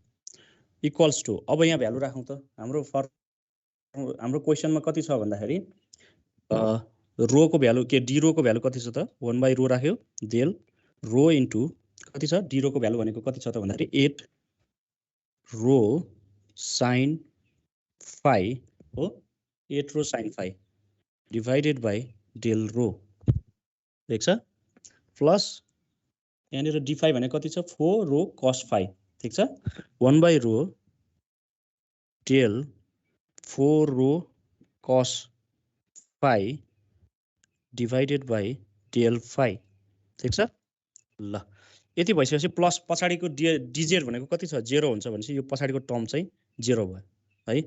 S1: इक्वल्स टु अब यहाँ भ्यालु राखौँ त हाम्रो क्वेसनमा कति छ भन्दाखेरि रोको भ्यालु के डी रोको भ्यालु कति छ त 1/रो राख्यो डेल रो इन्टु कति छ डी रोको भ्यालु भनेको कति छ त भन्दाखेरि 8 रो साइन फाई हो 8 rho sine phi divided by del rho ठीक छ प्लस यहाँनिर डी फाई भने कति छ 4 रो कस फाई ठीक छ 1/रो del 4 rho cos phi divided by del phi ठीक छ ल यति भइसकेपछि प्लस पछाडिको डिजेड भनेको कति छ 0 हुन्छ भनेपछि यो पछाडिको टर्म चाहिँ 0 भयो है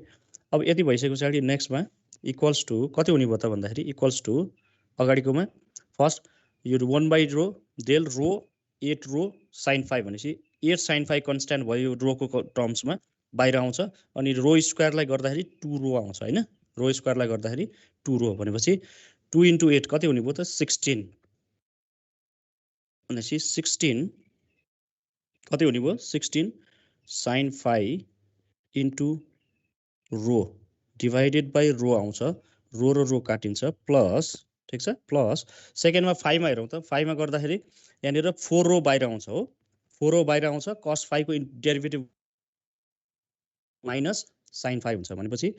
S1: अब यति भइसके पछाडि नेक्स्टमा इक्वल्स टु कति हुने भयो त भन्दाखेरि इक्वल्स टु अगाडिकोमा फर्स्ट यो 1/रो del rho 8 rho sine phi भनेपछि 8 साइन फाई कन्स्ट्यान्ट भयो रोको टर्म्समा बाहिर आउँछ अनि रो स्क्वायरलाई गर्दाखेरि 2 रो आउँछ हैन रो स्क्वायरलाई गर्दाखेरि 2 रो भनेपछि 2 × 8 कति हुने भयो त 16 भनेपछि 16 कति हुने भयो 16 sine phi into rho divided by rho आउँछ रो र रो काटिन्छ प्लस ठीक छ प्लस सेकेन्डमा 5 मा हेरौँ त 5 मा गर्दाखेरि यहाँनिर 4 रो बाहिर आउँछ हो 4 रो बाहिर आउँछ cos फाई को डेरिभेटिभ माइनस साइन फाई हुन्छ भनेपछि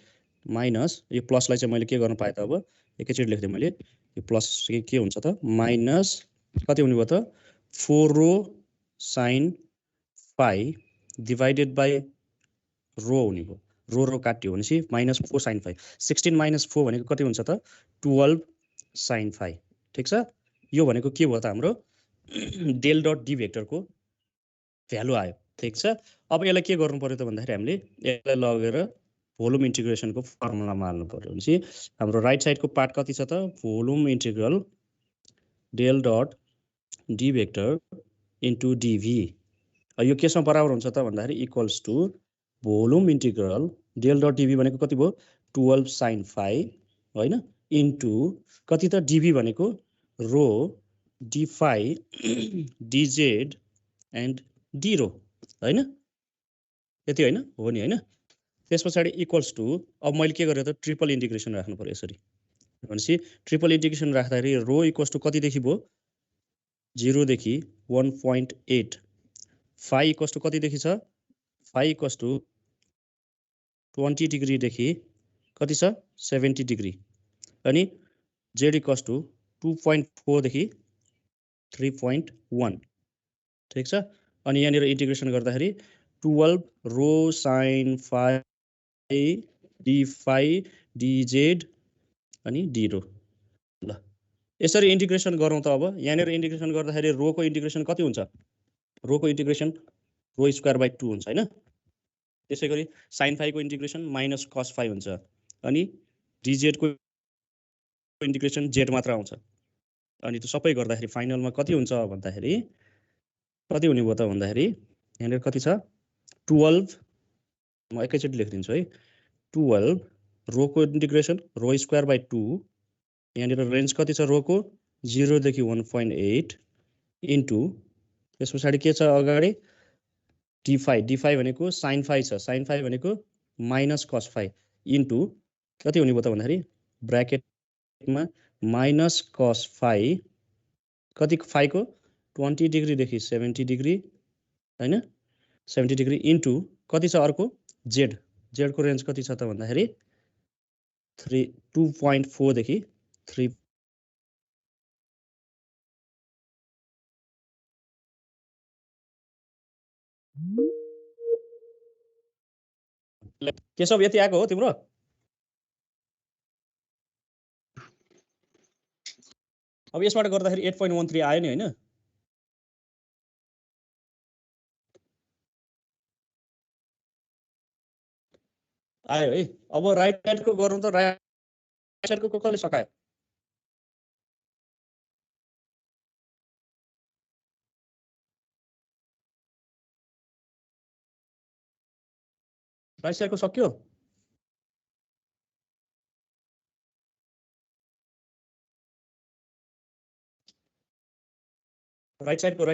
S1: माइनस यो प्लसलाई चाहिँ मैले के गर्न पाएँ त अब एकैचोटि लेख्दै मैले यो प्लस के हुन्छ त माइनस कति हुने भयो त 4 rho sine phi divided by rho हुने भयो रो काट्यो भनेपछि माइनस 4 साइन फाई 16 माइनस 4 भनेको कति हुन्छ त 12 साइन फाई ठीक छ यो भनेको के भयो त हाम्रो डेल डट डी भेक्टरको भ्यालु आयो ठीक छ अब यसलाई के गर्नु पर्यो त भन्दाखेरि हामीले यसलाई लगेर भोल्युम इन्टिग्रेसनको फर्मुलामा हाल्नु पर्यो भनेपछि हाम्रो राइट साइडको पार्ट कति छ त volume integral del dot D vector into dv यो केसमा बराबर हुन्छ त भन्दाखेरि equals to volume integral del dot dv भनेको कति भयो 12 साइन फाई हैन इन्टु कति त डिभी भनेको rho D phi DZ and D rho हैन यति हैन हो नि हैन त्यस पछाडि इक्वल्स टु अब मैले के गरेँ त ट्रिपल इन्टिग्रेसन राख्नु पर्यो यसरी भनेपछि ट्रिपल इन्टिग्रेसन राख्दाखेरि रो इक्वल्स टु कतिदेखि भयो 0 देखि 1.8 फाई इक्वल्स टु कतिदेखि छ फाई इक्वल्स टु 20 डिग्री देखि कति छ 70 डिग्री अनि जेड इक्वल्स टु 2.4 देखि 3.1 ठीक छ अनि यहाँनिर इन्टिग्रेसन गर्दाखेरि 12 rho sine phi d phi dz अनि डी रो ल यसरी इन्टिग्रेसन गरौँ त अब यहाँनिर इन्टिग्रेसन गर्दाखेरि रोको इन्टिग्रेसन कति हुन्छ रोको इन्टिग्रेसन रो स्क्वायर बाई 2 हुन्छ हैन त्यसै गरी साइन फाईको इन्टिग्रेसन माइनस कस फाई हुन्छ अनि डिजेडको इन्टिग्रेसन जेड मात्र आउँछ अनि त्यो सबै गर्दाखेरि फाइनलमा कति हुन्छ भन्दाखेरि कति हुने भयो त भन्दाखेरि यहाँनिर कति छ 12 म एकैचोटि लेखिदिन्छु है 12 रोको इन्टिग्रेसन रो स्क्वायर बाई 2 यहाँनिर रेन्ज कति छ रोको 0 देखि 1.8 इन्टु त्यस पछाडि के छ अगाडि डी फाई भनेको साइन फाई छ साइन फाई भनेको माइनस कस फाई इन्टु कति हुने भयो त भन्दाखेरि ब्र्याकेटमा माइनस कस फाई कति फाईको 20 डिग्रीदेखि 70 डिग्री हैन 70 डिग्री इन्टु कति छ अर्को जेडको रेन्ज कति छ त भन्दाखेरि 2.4 देखि 3 के सब यति आएको हो तिम्रो अब यसबाट गर्दाखेरि 8.13 आयो नि हैन आयो है अब राइट साइडको गरौँ त राइट साइडको कसले सकायो राइट साइडको सक्यो राइट साइडको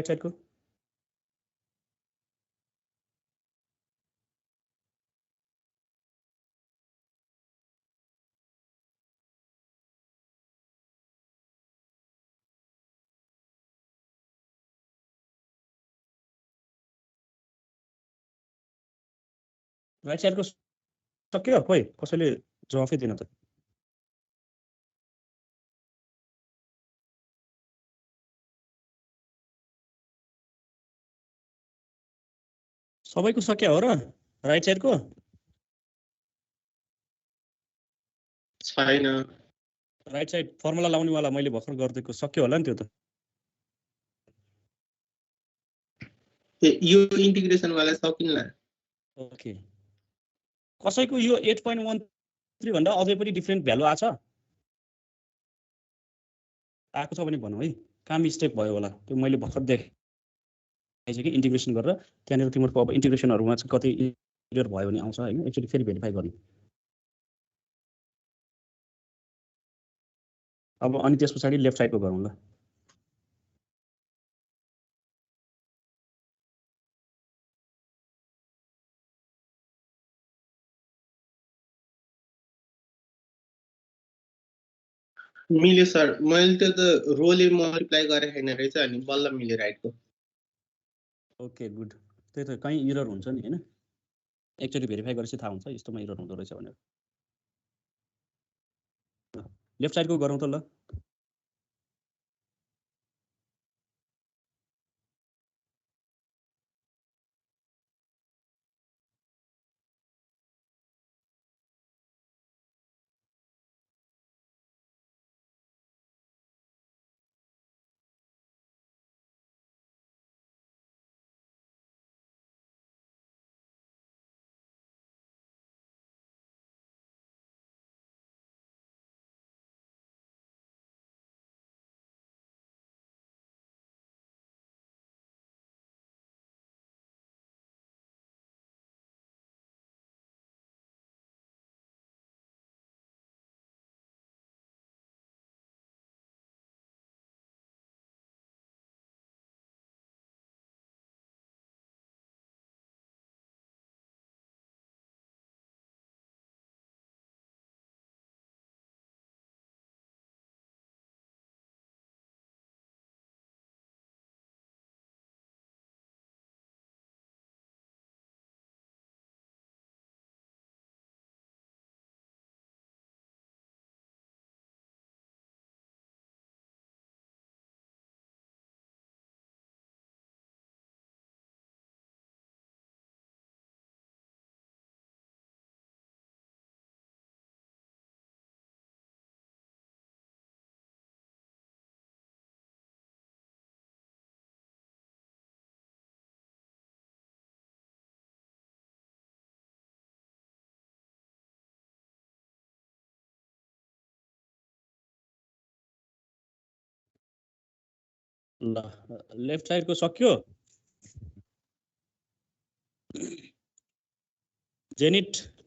S1: राइट साइडको सक्यो खोइ कसैले जवाफै दिन त सबैको सक्यो हो र राइट साइडको
S3: छैन
S1: राइट साइड फर्मुला लाउनेवाला मैले भर्खर गरिदिएको सक्यो होला नि त्यो त
S3: यो इन्टिग्रेसन वाला सकिन्ला
S1: ओके कसैको यो 8.13 भन्दा अझै पनि डिफ्रेन्ट भ्यालु आएको छ भने भनौँ है कहाँ मिस्टेक भयो होला त्यो मैले भर्खर देखेँ कि इन्टिग्रेसन गरेर त्यहाँनिर तिमीहरूको अब इन्टिग्रेसनहरूमा चाहिँ कति एरर भयो भने आउँछ होइन एक्चुअली फेरि भेरिफाई गर्ने अब अनि त्यस पछाडि लेफ्ट साइडको गरौँ ल
S3: मिल्यो सर मैले त्यो त रोले मल्टिप्लाई गरे छैन रहेछ अनि बल्ल मिल्यो राइटको
S1: ओके गुड त्यही त कहीँ इरर हुन्छ नि होइन एक्चुअली भेरिफाई गरेपछि थाहा हुन्छ यस्तोमा इरर हुँदो रहेछ भनेर लेफ्ट साइडको गरौँ त ल ल लेफ्ट साइडको सक्यो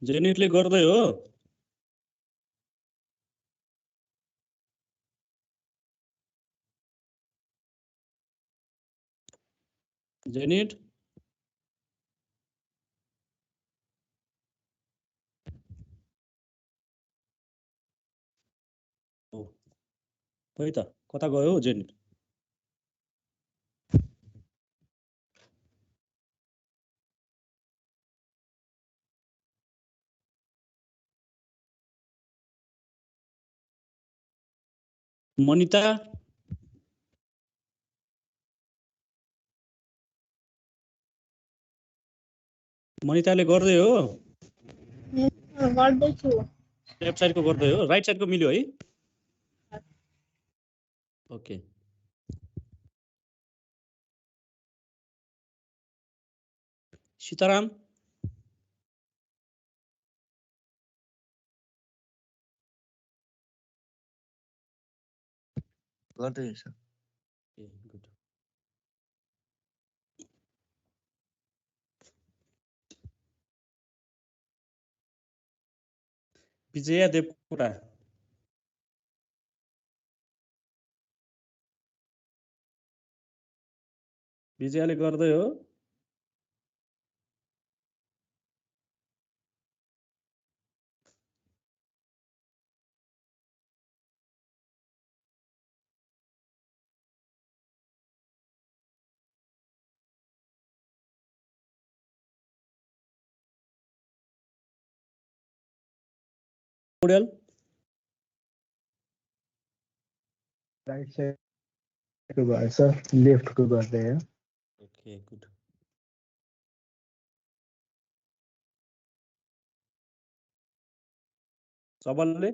S1: जेनिटले गर्दै हो जेनिट हो खोइ त कता गयो हौ जेनिट मनिता मनिताले गर्दै हो
S5: गर्दैछु
S1: लेफ्ट साइडको गर्दै हो राइट साइडको मिल्यो है ओके सीताराम
S6: गर्दैछ
S1: गुड विजया देवकोटा विजयले गर्दै हो पौड्याल
S5: राइट साइडको भएछ लेफ्टको गर्दै हो
S1: ओके गुड सबलले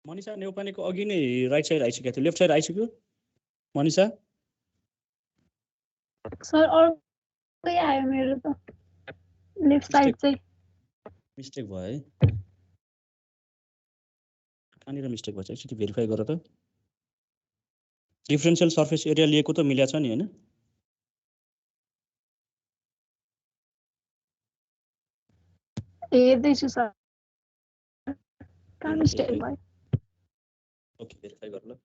S1: मनिषा नेउपानेको अघि नै राइट साइड आइसकेको थियो लेफ्ट साइड आइसक्यो मनिषा
S7: सर अर्कै आयो मेरो त लेफ्ट साइड चाहिँ
S1: मिस्टेक भयो है कहाँनिर मिस्टेक भएछ एकचोटि भेरिफाई गर त डिफरेन्सियल सर्फेस एरिया लिएको त मिल्या छ नि हैन
S7: हेर्दैछु सर कहाँ मिस्टेक भयो
S1: ओके भेरिफाई गर ल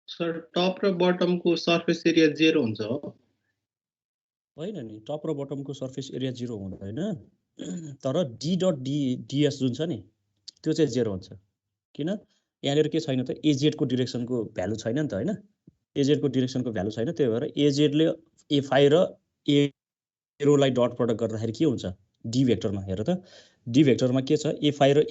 S3: सर टप र बटमको सर्फेस एरिया 0 हुन्छ हो
S1: होइन नि टप र बटमको सर्फेस एरिया 0 हुँदैन तर डी डट डिएस जुन छ नि त्यो चाहिँ 0 हुन्छ किन यहाँनिर के छैन त एजेडको डिरेक्सनको भ्यालु छैन नि त हैन एजेडको डिरेक्सनको भ्यालु छैन त्यही भएर एजेडले एफआई र एरोलाई डट प्रडक्ट गर्दाखेरि के हुन्छ डी भेक्टरमा हेर त डी भेक्टरमा के छ एफआई र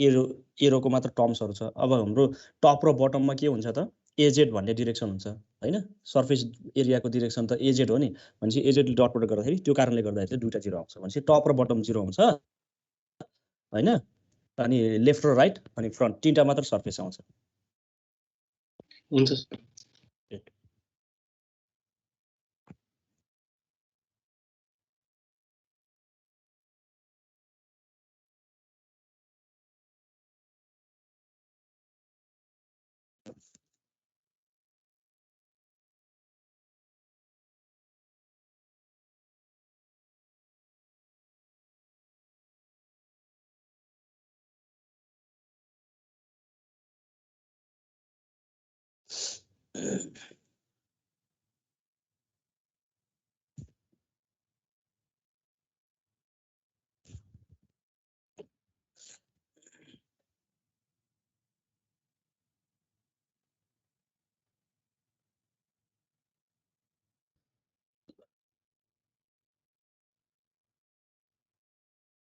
S1: एरोको मात्र टर्म्सहरू छ अब हाम्रो टप र बटममा के हुन्छ त एजेड भन्ने डिरेक्सन हुन्छ हैन सर्फेस एरियाको डिरेक्सन त एजेड हो नि भनेपछि एजेडले डट प्रडक्ट गर्दाखेरि त्यो कारणले गर्दाखेरि चाहिँ दुईटा 0 आउँछ भनेपछि टप र बटम 0 हुन्छ हैन अनि लेफ्ट र राइट अनि फ्रन्ट तीनटा मात्र सर्फेस आउँछ
S3: हुन्छ सर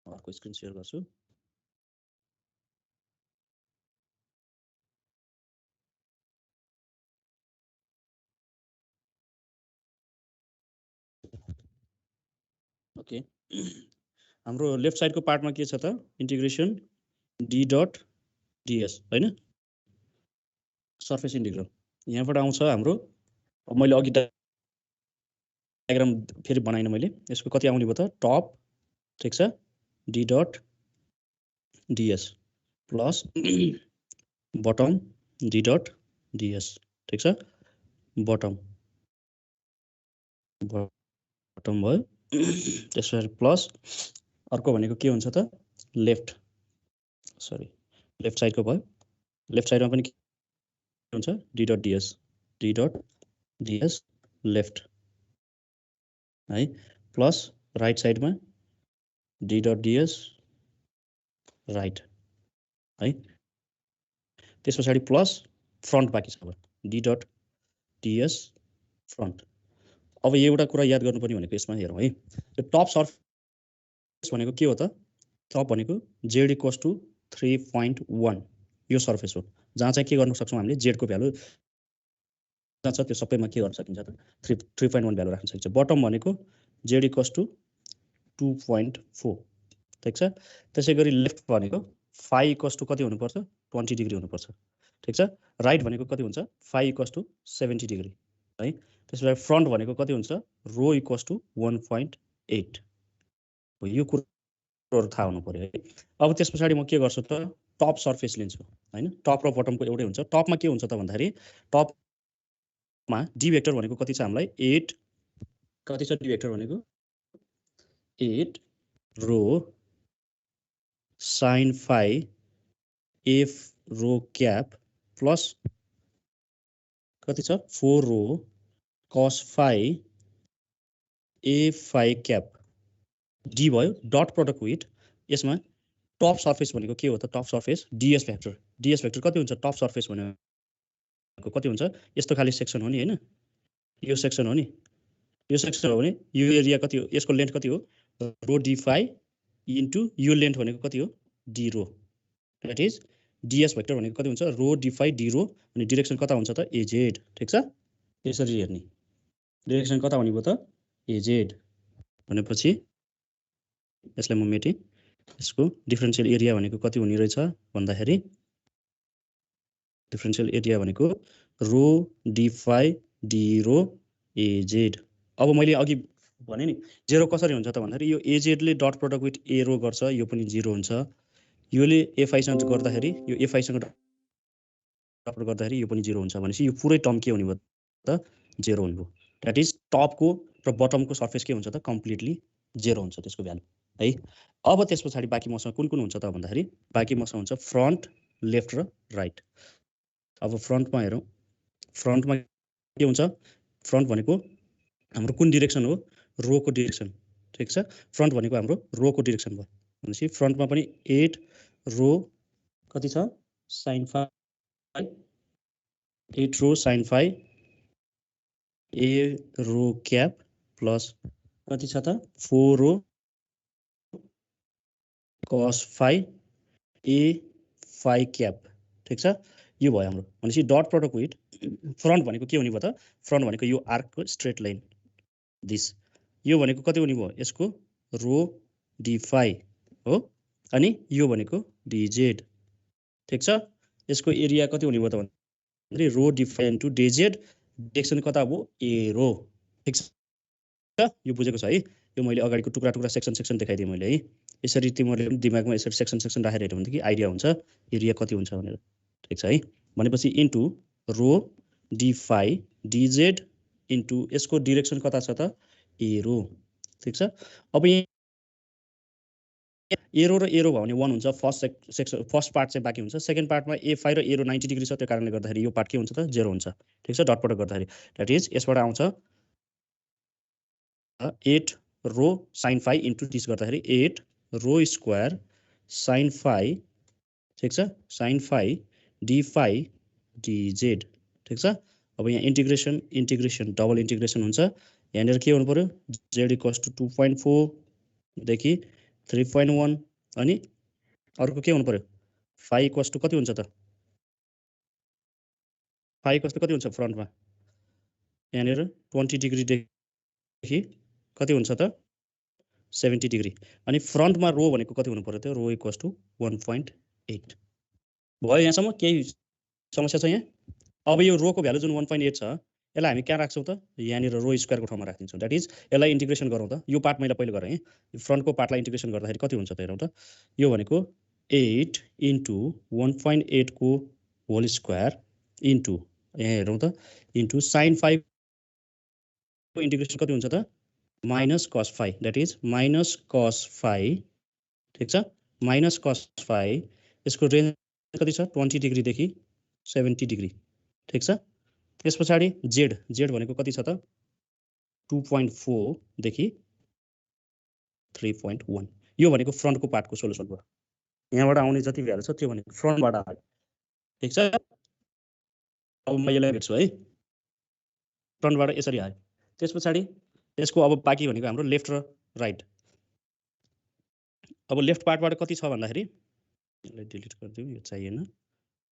S1: अर्को स्क्रिन शेयर गर्छु ओके हाम्रो लेफ्ट साइडको पार्टमा के छ त इन्टिग्रेसन डी डट डिएस हैन सर्फेस इन्टिग्रल यहाँबाट आउँछ हाम्रो मैले अघि डायग्राम फेरि बनाइन मैले यसको कति आउने भयो त टप ठीक छ d dot ds plus bottom d dot ds ठीक छ बटम भयो त्यसपछि प्लस अर्को भनेको के हुन्छ त लेफ्ट साइडको भयो लेफ्ट साइडमा पनि के हुन्छ d डट ds लेफ्ट है प्लस राइट साइडमा d डट ds राइट है त्यस पछाडि प्लस फ्रन्ट बाँकी छ अब d डट ds फ्रन्ट अब एउटा कुरा याद गर्नुपर्ने भनेको यसमा हेरौँ है यो टप सर्फेस भनेको के हो त टप भनेको z इक्वल्स टु 3.1 यो सर्फेस हो जहाँ चाहिँ के गर्न सक्छौँ हामीले z को भ्यालु जहाँ छ त्यो सबैमा के गर्न सकिन्छ त 3.1 भ्यालु राख्न सकिन्छ बटम भनेको z इक्वल्स टु 2.4 ठीक छ त्यसै गरी लेफ्ट भनेको फाइ इक्वल्स टु कति हुनुपर्छ 20 डिग्री हुनुपर्छ ठीक छ राइट भनेको कति हुन्छ फाइ इक्वल्स टु 70 डिग्री है त्यसपछि फ्रन्ट भनेको कति हुन्छ रो इक्वल्स टु 1.8 हो यो कुरोहरु थाहा हुनु पर्यो है अब त्यस पछाडि म के गर्छु त टप सर्फेस लिन्छु हैन टप र बटमको एउटै हुन्छ टपमा के हुन्छ त भन्दाखेरि टपमा डी भेक्टर भनेको कति छ हामीलाई 8 कति छ डी भेक्टर भनेको 8 रो sin phi f रो क्याप प्लस कति छ 4 rho cos phi a phi cap d भयो डट प्रोडक्ट विथ यसमा टप सर्फेस भनेको के हो त टप सर्फेस ds भेक्टर कति हुन्छ टप सर्फेस भनेको कति हुन्छ यस्तो खाली सेक्सन हो नि हैन यो सेक्सन हो नि यो सेक्सन हो भने यो एरिया कति हो यसको लेन्थ कति हो रो d phi इन्टु यो लेन्थ भनेको कति हो d rho that is ds vector भनेको कति हुन्छ रो d phi d रो अनि डाइरेक्सन कता हुन्छ त az ठीक छ यसरी हेर्ने डाइरेक्सन कता हुने भयो त az भनेपछि यसलाई म मेटे यसको डिफरेन्शियल एरिया भनेको कति हुने रहेछ भन्दाखेरि डिफरेन्शियल एरिया भनेको रो d phi d रो az अब मैले अघि भने नि जेरो कसरी हुन्छ त भन्दाखेरि यो az ले डट प्रोडक्ट विथ a रो गर्छ यो पनि 0 हुन्छ योले fi सँग गर्दाखेरि यो fi सँग डट प्रोडक्ट गर्दाखेरि यो पनि 0 हुन्छ भनेपछि यो पुरै टर्म के हुने भयो त 0 हुने भयो दैट इज टपको र बटमको सर्फेस के हुन्छ त कम्प्लिटली 0 हुन्छ त्यसको भ्यालु है अब त्यस पछाडि बाँकी मसँग कुन हुन्छ त भन्दाखेरि बाँकी मसँग हुन्छ फ्रन्ट लेफ्ट र राइट अब फ्रन्टमा हेरौँ फ्रन्टमा के हुन्छ फ्रन्ट भनेको हाम्रो कुन डाइरेक्सन हो रोको डाइरेक्सन ठीक छ फ्रन्ट भनेको हाम्रो रोको डाइरेक्सन भयो भनेपछि फ्रन्टमा पनि 8 रो कति छ sin phi 8 rho sin phi a rho cap plus कति छ त 4 rho cos phi a phi cap ठीक छ यो भयो हाम्रो भनेपछि डट प्रोडक्ट विथ फ्रन्ट भनेको के हुने भयो त फ्रन्ट भनेको यो आर्कको स्ट्रेट लाइन दिस यो भनेको कति हुने भयो यसको रो d phi हो अनि यो भनेको dz ठीक छ यसको एरिया कति हुने भयो त भन्दाखेरि रो d phi into dz direction कता भयो a रो ठीक छ यो बुझेको छ है यो मैले अगाडिको टुक्रा सेक्सन देखाइदिएँ मैले है यसरी तिमीहरुले दिमागमा यसरी सेक्सन राखेर हेर्यो भने आइडिया हुन्छ एरिया कति हुन्छ भनेर ठीक छ है भनेपछि इन्टु रो d phi dz इन्टु यसको डाइरेक्सन कता छ त a रो ठीक छ अब एरो र एरो भयो भने 1 हुन्छ फर्स्ट पार्ट चाहिँ बाँकी हुन्छ सेकेन्ड पार्टमा a phi र a रो 90 डिग्री छ त्यो कारणले गर्दाखेरि यो पार्ट के हुन्छ त 0 हुन्छ ठीक छ डट प्रोडक्ट गर्दाखेरि दैट इज यसबाट आउँछ 8 rho sin phi into this गर्दाखेरि 8 रो स्क्वायर sin phi ठीक छ sin phi d phi dz ठीक छ अब यहाँ इन्टिग्रेसन डबल इन्टिग्रेसन हुन्छ यहाँनिर के हुनु पर्यो z इक्वल्स टु 2.4 देखि 3.1 अनि अर्को के हुनु पर्यो phi इक्वल्स टु कति हुन्छ त phi इक्वल्स टु कति हुन्छ फ्रन्टमा यहाँनिर 20 डिग्री देखि कति हुन्छ त 70 डिग्री अनि फ्रन्टमा रो भनेको कति हुनु पर्यो त रो इक्वल्स टु 1.8 भयो यहाँसम्म केही समस्या छ यहाँ अब यो रोको भ्यालु जुन 1.8 छ यसलाई हामी कहाँ राख्छौँ त यहाँनिर रो स्क्वायरको ठाउँमा राखिदिन्छौँ द्याट इज यसलाई इन्टिग्रेसन गरौँ त यो पार्ट मैले पहिले गरेँ है फ्रन्टको पार्टलाई इन्टिग्रेसन गर्दाखेरि कति हुन्छ त हेरौँ त यो भनेको 8 इन्टु 1.8 को होल स्क्वायर इन्टु यहाँ हेरौँ त इन्टु साइन 5 को इन्टिग्रेसन कति हुन्छ त minus cos 5 that is minus cos 5 ठिक छ माइनस कस 5 यसको रेन्ज कति छ 20 डिग्रीदेखि 70 डिग्री ठिक छ त्यस पछाडि जेड भनेको कति छ त 2.4 देखि 3.1 यो भनेको फ्रन्टको पार्टको सोलुसन भयो यहाँबाट आउने जति भ्यालु छ त्यो भनेको फ्रन्टबाट आयो ठिक छ अब म यसलाई भेट्छु है फ्रन्टबाट यसरी आयो त्यस पछाडि यसको अब बाँकी भनेको हाम्रो लेफ्ट र राइट अब लेफ्ट पार्टबाट कति छ भन्दाखेरि यसलाई डिलिट गरिदिउँ यो चाहिएन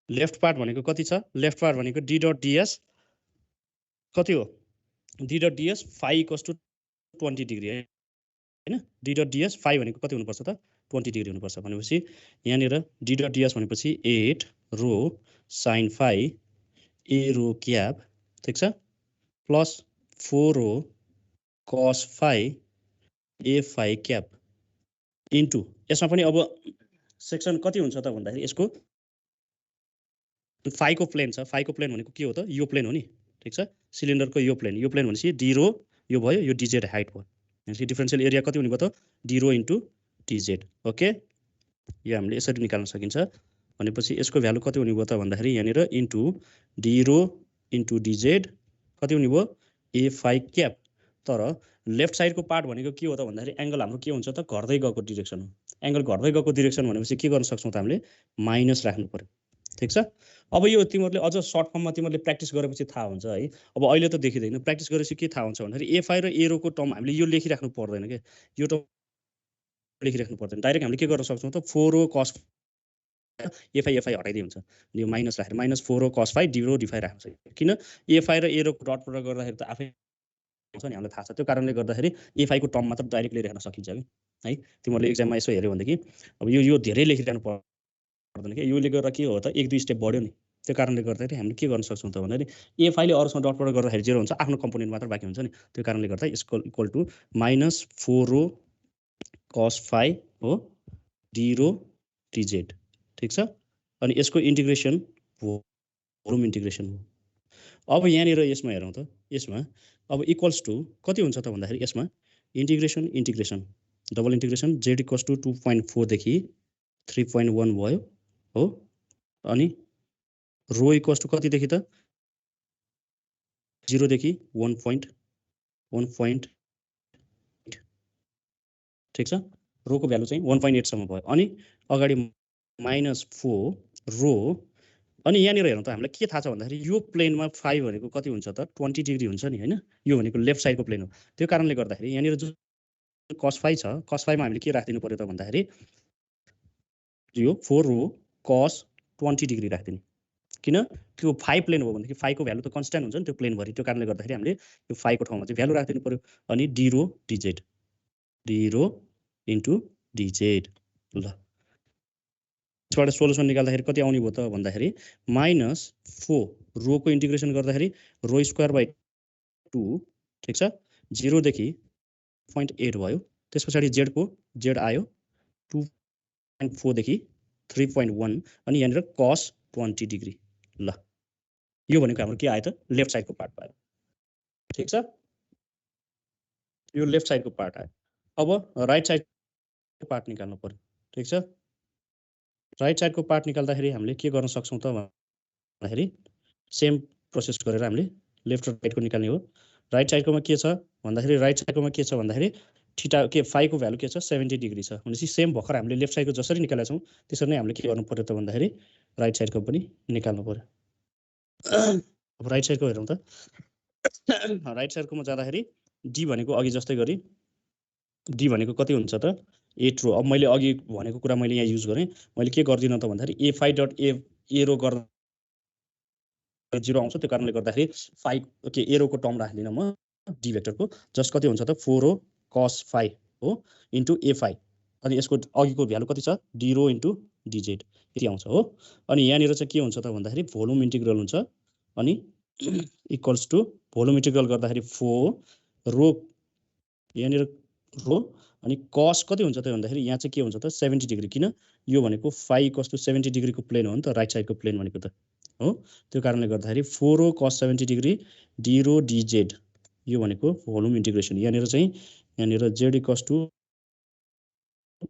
S1: लेफ्ट पार्ट भनेको कति छ लेफ्ट पार्ट भनेको d डट ds कति हो d dot ds 5 equals to 20 degree हैन d डट ds 5 भनेको कति हुनुपर्छ त 20 डिग्री हुनुपर्छ भनेपछि यहाँनिर d डट ds भनेपछि 8 rho sin 5 a rho cap ठीक छ plus 4 rho cos 5 a 5 cap into यसमा पनि अब सेक्सन कति हुन्छ त भन्दाखेरि यसको 5 को प्लेन छ 5 को प्लेन भनेको के हो त यो प्लेन हो नि ठीक छ सिलिन्डरको यो प्लेन भनेपछि d रो यो भयो यो dz हाइट भयो भनेपछि डिफरेन्शियल एरिया कति हुने भयो त d रो इन्टु dz ओके यो हामीले यसरी निकाल्न सकिन्छ भनेपछि यसको भ्यालु कति हुने भयो त भन्दाखेरि यहाँनिर इन्टु d रो इन्टु dz कति हुने भयो a5 क्याप तर लेफ्ट साइडको पार्ट भनेको के हो त भन्दाखेरि एंगल हाम्रो के हुन्छ त घट्दै गएको डाइरेक्सन हो एंगल घट्दै गएको डाइरेक्सन भनेपछि के गर्न सक्छौं त हामीले माइनस राख्नु पर्यो ठीक छ अब यो तिमीहरुले अझ सर्ट फर्ममा तिमीहरुले प्र्याक्टिस गरेपछि थाहा हुन्छ है अब अहिले त देखिदैन प्र्याक्टिस गरेपछि के थाहा हुन्छ भन्दाखेरि a5 र a रो को टर्म हामीले यो लेखिराख्नु पर्दैन के यो टर्म लेखिराख्नु पर्दैन डाइरेक्ट हामीले के गर्न सक्छौं त 4 रो cos a5 हटाइदिए हुन्छ यो माइनस राखेर माइनस 4 रो cos 5 d रो d5 राख्न सकिन्छ किन a5 र a रो को डट प्रोडक्ट गर्दाखेरि त आफै हुन्छ नि हामीलाई थाहा छ त्यो कारणले गर्दाखेरि a5 को टर्म मात्र डाइरेक्टली लेख्न सकिन्छ है तिमीहरुले एक्जाममा यसो हेर्यो भनेदेखि अब यो धेरै लेखिराख्नु पर्दैन के यो लेखेर के हो त एक दुई स्टेप बढ्यो नि त्यो कारणले गर्दाखेरि हामीले के गर्न सक्छौं त भन्दाखेरि a5 ले अरुसँग डट प्रोडक्ट गर्दाखेरि 0 हुन्छ आफ्नो कम्पोनेन्ट मात्र बाँकी हुन्छ नि त्यो कारणले गर्दा यसको इक्वल टु -4 रो cos 5 हो d रो dz ठीक छ अनि यसको इन्टिग्रेसन भोल्युम इन्टिग्रेसन हो अब यहाँनिर यसमा हेरौँ त यसमा अब इक्वल्स टु कति हुन्छ त भन्दाखेरि यसमा integration double integration z equals to 2.4 देखि 3.1 भयो हो अनि रो इक्वल्स टु कति देखि त 0 देखि 1.1 ठीक छ रो को भ्यालु चाहिँ 1.8 सम्म भयो अनि अगाडि -4 रो अनि यहाँनिर हेरौँ त हामीलाई के थाहा छ भन्दाखेरि यो प्लेनमा 5 भनेको कति हुन्छ त 20 डिग्री हुन्छ नि हैन यो भनेको लेफ्ट साइडको प्लेन हो त्यो कारणले गर्दाखेरि यहाँनिर जुन cos 5 छ cos 5 मा हामीले के राख्दिनु पर्यो त भन्दाखेरि यो 4 रो cos 20 डिग्री राख्दिनु किन त्यो 5 प्लेन हो भनेदेखि 5 को भ्यालु त कन्स्ट्यान्ट हुन्छ नि त्यो प्लेन भरि त्यो कारणले गर्दाखेरि हामीले यो 5 को ठाउँमा चाहिँ भ्यालु राख्दिनु पर्यो अनि d रो इन्टु dz ल यसबाट सोलुसन निकाल्दाखेरि कति आउने भयो त भन्दाखेरि -4 रो को इन्टिग्रेसन गर्दाखेरि रो स्क्वायर बाइ 2 ठीक छ 0 देखि 0.8 भयो त्यसपछि z आयो 2.4 देखि 3.1 अनि यहाँनिर cos 20 डिग्री ल यो भनेको हाम्रो के आयो त लेफ्ट साइडको पार्ट आयो ठीक छ यो लेफ्ट साइडको पार्ट आयो अब राइट साइडको पार्ट निकाल्नु पर्यो ठीक छ राइट साइडको पार्ट निकाल्दाखेरि हामीले के गर्न सक्छौं त भन्दाखेरि सेम प्रोसेस गरेर हामीले लेफ्ट र राइटको निकाल्ने हो राइट साइडकोमा के छ भन्दाखेरि राइट साइडकोमा के छ भन्दाखेरि थीटा के 5 को भ्यालु के छ 70 डिग्री छ भनेपछि सेम भर्खर हामीले लेफ्ट साइडको जसरी निकालेका छौं त्यसरी नै हामीले के गर्नु पर्यो त भन्दाखेरि राइट साइडको पनि निकाल्नु पर्यो अब राइट साइडको हेरौँ त राइट साइडकोमा जाँदाखेरि d भनेको अघि जस्तै गरी d भनेको कति हुन्छ त 8 रो अब मैले अघि भनेको कुरा मैले यहाँ युज गरेँ मैले के गर्दिन त भन्दाखेरि a5 डट a रो गर्दा 0 आउँछ त्यो कारणले गर्दाखेरि 5 के a रो को टर्म राख्दिन म d भेक्टरको जस्ट कति हुन्छ त 4 रो cos 5 हो इन्टु a5 अनि यसको अघिको भ्यालु कति छ d रो इन्टु dz यति आउँछ हो अनि यहाँनिर चाहिँ के हुन्छ त भन्दाखेरि भोल्युम इन्टिग्रल हुन्छ अनि इक्वल्स टु भोल्युम इन्टिग्रल गर्दाखेरि 4 रो यहाँनिर रो अनि कस कति हुन्छ त भन्दाखेरि यहाँ चाहिँ के हुन्छ त 70 डिग्री किन यो भनेको फाइ इक्वल्स टु 70 डिग्रीको प्लेन हो नि त राइट साइडको प्लेन भनेको त हो त्यो कारणले गर्दाखेरि 4 रो cos 70 डिग्री डी रो dz यो भनेको भोल्युम इन्टिग्रेसन यहाँनिर चाहिँ यहाँनिर z इक्वल्स टु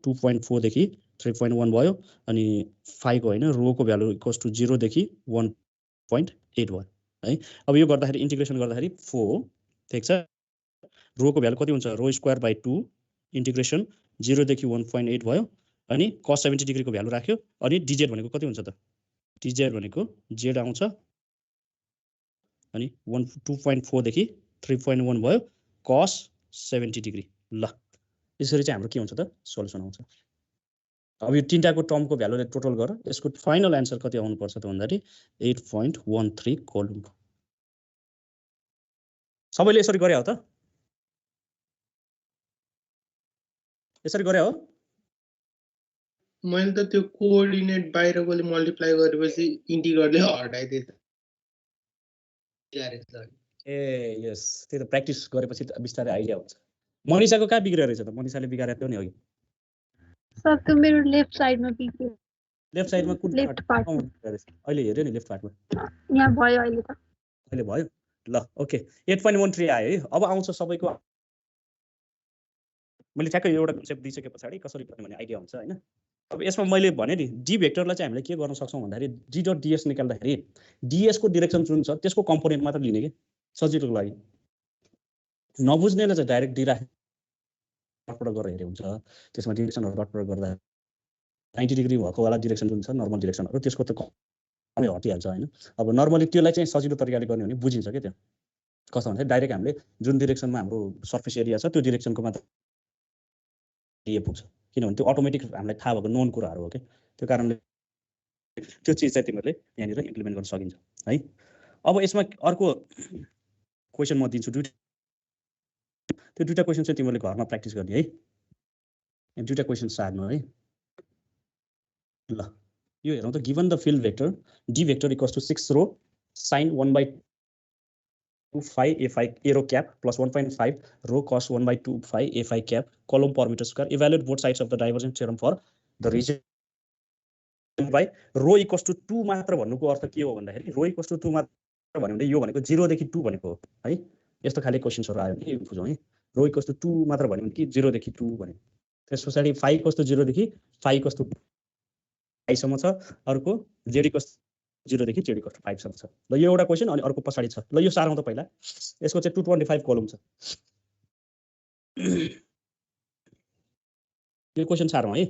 S1: 2.4 देखि 3.1 भयो अनि फाइको हैन रोको भ्यालु इक्वल्स टु 0 देखि 1.8 भयो है अब यो गर्दाखेरि इन्टिग्रेसन गर्दाखेरि 4 ठीक छ रोको भ्यालु कति हुन्छ रो स्क्वायर बाइ 2 इन्टिग्रेसन 0 देखि 1.8 भयो अनि cos 70 डिग्रीको भ्यालु राख्यो अनि dz भनेको कति हुन्छ त dz भनेको z आउँछ अनि 2.4 देखि 3.1 भयो cos 70 डिग्री ल यसरी चाहिँ हाम्रो के हुन्छ त सोलुसन आउँछ अब यो तीनटाको टर्मको भ्यालुले टोटल गर यसको फाइनल आन्सर कति आउनु पर्छ त भन्दाखेरि 8.13 कोलम सबैले यसरी गरे हो त यसरी गरे हो
S3: मैले त त्यो कोअर्डिनेट बाहिरकोले मल्टिप्लाई गरेपछि इन्टिग्रलले हटाइदिएछ
S1: ए यस त्यो त प्र्याक्टिस गरेपछि बिस्तारै आइडिया हुन्छ मनिषाको कहाँ बिग्रेको रहेछ त मनिषाले बिगारेको थियो नि अघि
S7: सर त्यो मेरो लेफ्ट साइडमा बिग्यो
S1: लेफ्ट साइडमा कुन
S7: लेफ्ट पार्ट
S1: अहिले हेर्यो नि लेफ्ट पार्टमा
S7: यहाँ भयो अहिले त
S1: अहिले भयो ल ओके 8.13 आयो है अब आउँछ सबैको मैले ठ्याक्कै एउटा कन्सेप्ट दिइसके पछाडि कसरी गर्ने भन्ने आइडिया हुन्छ हैन अब यसमा मैले भने नि डी भेक्टरलाई चाहिँ हामीले के गर्न सक्छौं भन्दाखेरि d डट ds निकाल्दाखेरि ds को डाइरेक्सन जुन छ त्यसको कम्पोनेन्ट मात्र लिने के सजिलोको लागि नबुझ्नेले चाहिँ डाइरेक्ट डी राखेर गरेर हेरे हुन्छ त्यसमा डाइरेक्सनहरु डट गर्दा 90 डिग्री भएको वाला डाइरेक्सन जुन छ नर्मल डाइरेक्सनहरु त्यसको त कमै हटिहाल्छ हैन अब नर्मली त्यसलाई चाहिँ सजिलो तरिकाले गर्ने हो भने बुझिन्छ के त्यो कस्तो भन्दा डाइरेक्ट हामीले जुन डाइरेक्सनमा हाम्रो सर्फेस एरिया छ त्यो डाइरेक्सनको मात्र दिए पुग्छ किनभने त्यो अटोमेटिक हामीलाई थाहा भएको नोन कुराहरु हो के त्यो कारणले त्यो चीज चाहिँ तिमीहरुले यहाँनिर इम्प्लिमेन्ट गर्न सकिन्छ है अब यसमा अर्को क्वेशन म दिन्छु त्यो दुईटा क्वेशन चाहिँ तिमीहरुले घरमा प्र्याक्टिस गर्ने है दुईटा क्वेशन सार्नु है ल यो हेरौँ त given the field vector d vector equals to 6 rho sin 1/2 phi a phi arrow cap plus 1.5 rho cos 1/2 phi a phi cap coulomb per metre square evaluate both sides of the divergence theorem for the region by rho equals to 2 मात्र भन्नुको अर्थ के हो भन्दाखेरि रो equals to 2 मात्र भन्यो भने यो भनेको 0 देखि 2 भनेको हो है यस्तो खाली क्वेशन्सहरु आयो भने बुझौँ है रो इक्वल्स टु 2 मात्र भन्यो भने कि 0 देखि 2 भन्यो त्यसपछि phi इक्वल्स टु 0 देखि phi इक्वल्स टु I सम्म छ अर्को z इक्वल्स 0 देखि z इक्वल्स 5 सम्म छ ल यो एउटा क्वेशन अनि अर्को पछाडी छ ल यो सारौँ त पहिला यसको चाहिँ 225 कोलम छ यो क्वेशन सारौँ है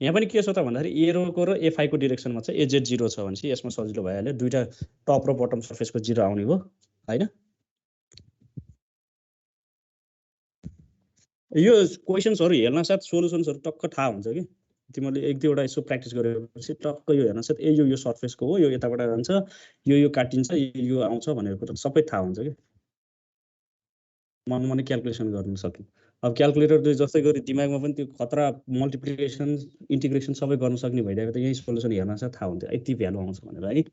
S1: यहाँ पनि के छ त भन्दाखेरि एरोको र a5 को डाइरेक्सनमा छ az 0 छ भनेपछि यसमा सजिलो भइहाल्यो दुईटा टप र बटम सर्फेसको 0 आउने हो हैन यो क्वेशन्सहरु हेर्न साथ सोलुसन्सहरु टक्क थाहा हुन्छ कि तिमीले एक दुईवटा यसो प्र्याक्टिस गरेपछि टक्क यो हेर्न साथ ए यो सर्फेसको हो यो यताबाट जान्छ यो काटिन्छ यो आउँछ भनेको कुरा सबै थाहा हुन्छ कि मनमनै क्याल्कुलेसन गर्न सकिन्छ अब क्याल्कुलेटर जस्तै गरी दिमागमा पनि त्यो खतरा मल्टिप्लिकेसन इन्टिग्रेसन सबै गर्न सक्ने भइरहेको त यही सोलुसन हेर्न साथ थाहा हुन्छ यति भ्यालु आउँछ भनेर है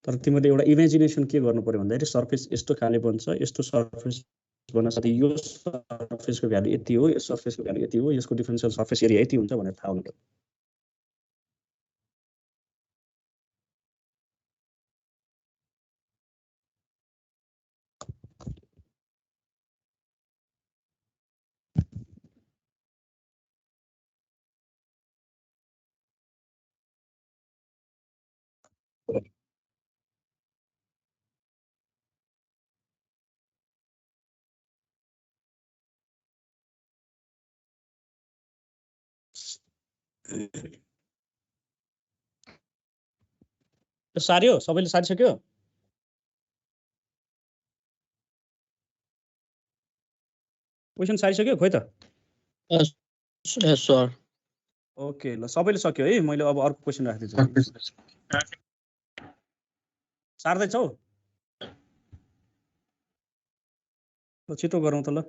S1: तर तिमीले एउटा इमेजिनेसन के गर्नु पर्यो भन्दाखेरि सर्फेस यस्तो खाले बन्छ यस्तो सर्फेस बन्न साथै यो सर्फेसको भ्यालु यति हो यो सर्फेसको भ्यालु यति हो यसको डिफरेन्शियल सर्फेस एरिया यति हुन्छ भनेर थाहा हुनु सार्यो सबैले सारिसक्यो क्वेशन सारिसक्यो खोइ त
S6: यस सर
S1: ओके ल सबैले सक्यो है मैले अब अर्को क्वेशन राख्दिन्छु सार्दैछौ ल छिटो गरौँ त ल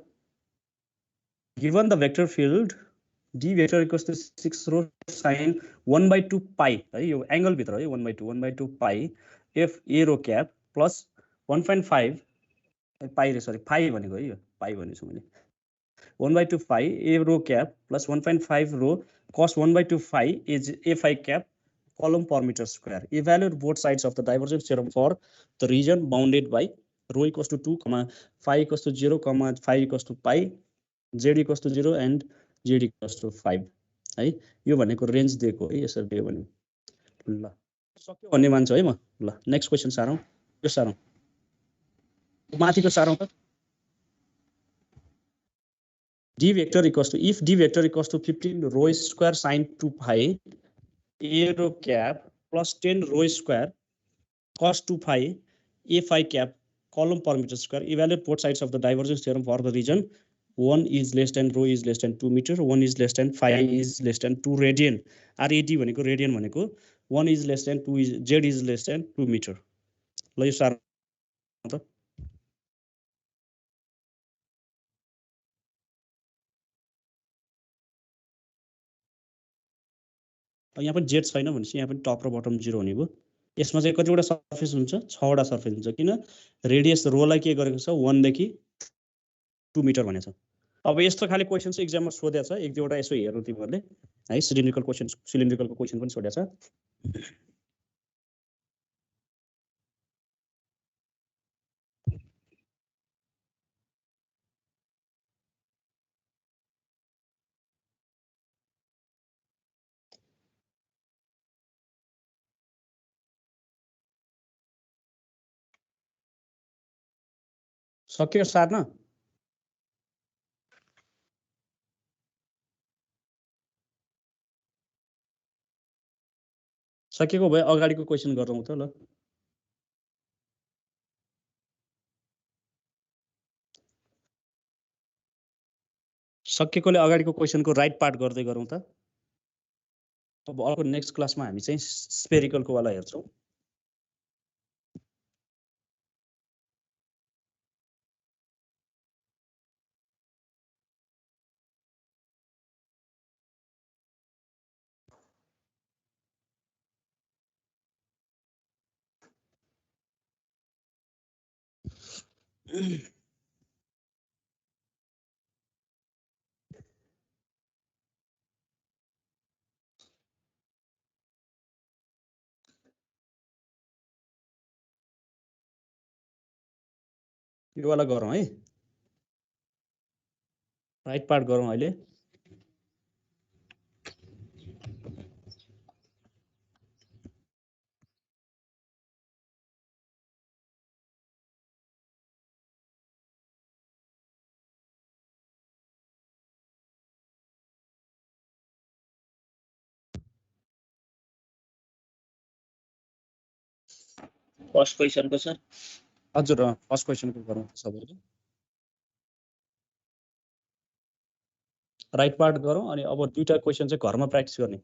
S1: given the vector field D vector equals to 6 rho sine 1/2 pi है यो एंगल भित्र है 1/2 पाई F A rho cap plus 1.5 pi रे सरी फाइ भनेको है यो पाई भनेछु मैले 1/2 phi a rho cap plus 1.5 rho cos 1/2 phi is a phi cap column per meter square. Evaluate both sides of the divergence theorem for the region bounded by rho equals to 2, phi equals to 0, phi equals to pi, z equals to 0 and z equals to 5. है यो भनेको range दिएको है यसरी दियो भने ल सक्यो भन्ने मान्छु है म ल नेक्स्ट क्वेशन सारौँ यो सारौँ माथिको सारौँ त d vector equals to if d vector equals to 15 rho square sin 2 pi a rho cap plus 10 rho square cos 2 pi a phi cap column per meter square. Evaluate both sides of the divergence theorem for the region 1 is less than rho is less than 2 meter, 1 is less than phi is less than 2 radian. RAD भनेको radian भनेको 1 is less than 2 is z is less than 2 meter. ल यो सार त यहाँ पनि Z छैन भनेपछि यहाँ पनि टप र बटम 0 हुने भयो यसमा चाहिँ कतिवटा सर्फेस हुन्छ 6 वटा सर्फेस हुन्छ किन रेडियस रोलाई के गरेको छ 1 देखि 2 मिटर भनेको छ अब यस्तो खाली क्वेशन चाहिँ एक्जाममा सोधेको छ एक दुईवटा यसो हेर्नु तिमीहरुले है सिलिन्ड्रिकलको क्वेशन पनि सोधेको छ सक्यो सार्न सकेको भए अगाडिको क्वेशन गरौँ त ल सकेकोले अगाडिको क्वेशनको राइट पार्ट गर्दै गरौँ त अब अर्को नेक्स्ट क्लासमा हामी चाहिँ स्फेरिकलको वाला हेर्छौं यो वाला गरौँ है राइट पार्ट गरौँ अहिले
S8: फर्स्ट क्वेशनको सर
S1: हजुर फर्स्ट क्वेशनको गरौँ सबैले राइट पार्ट गरौँ अनि अब दुईटा क्वेशन चाहिँ घरमा प्र्याक्टिस गर्ने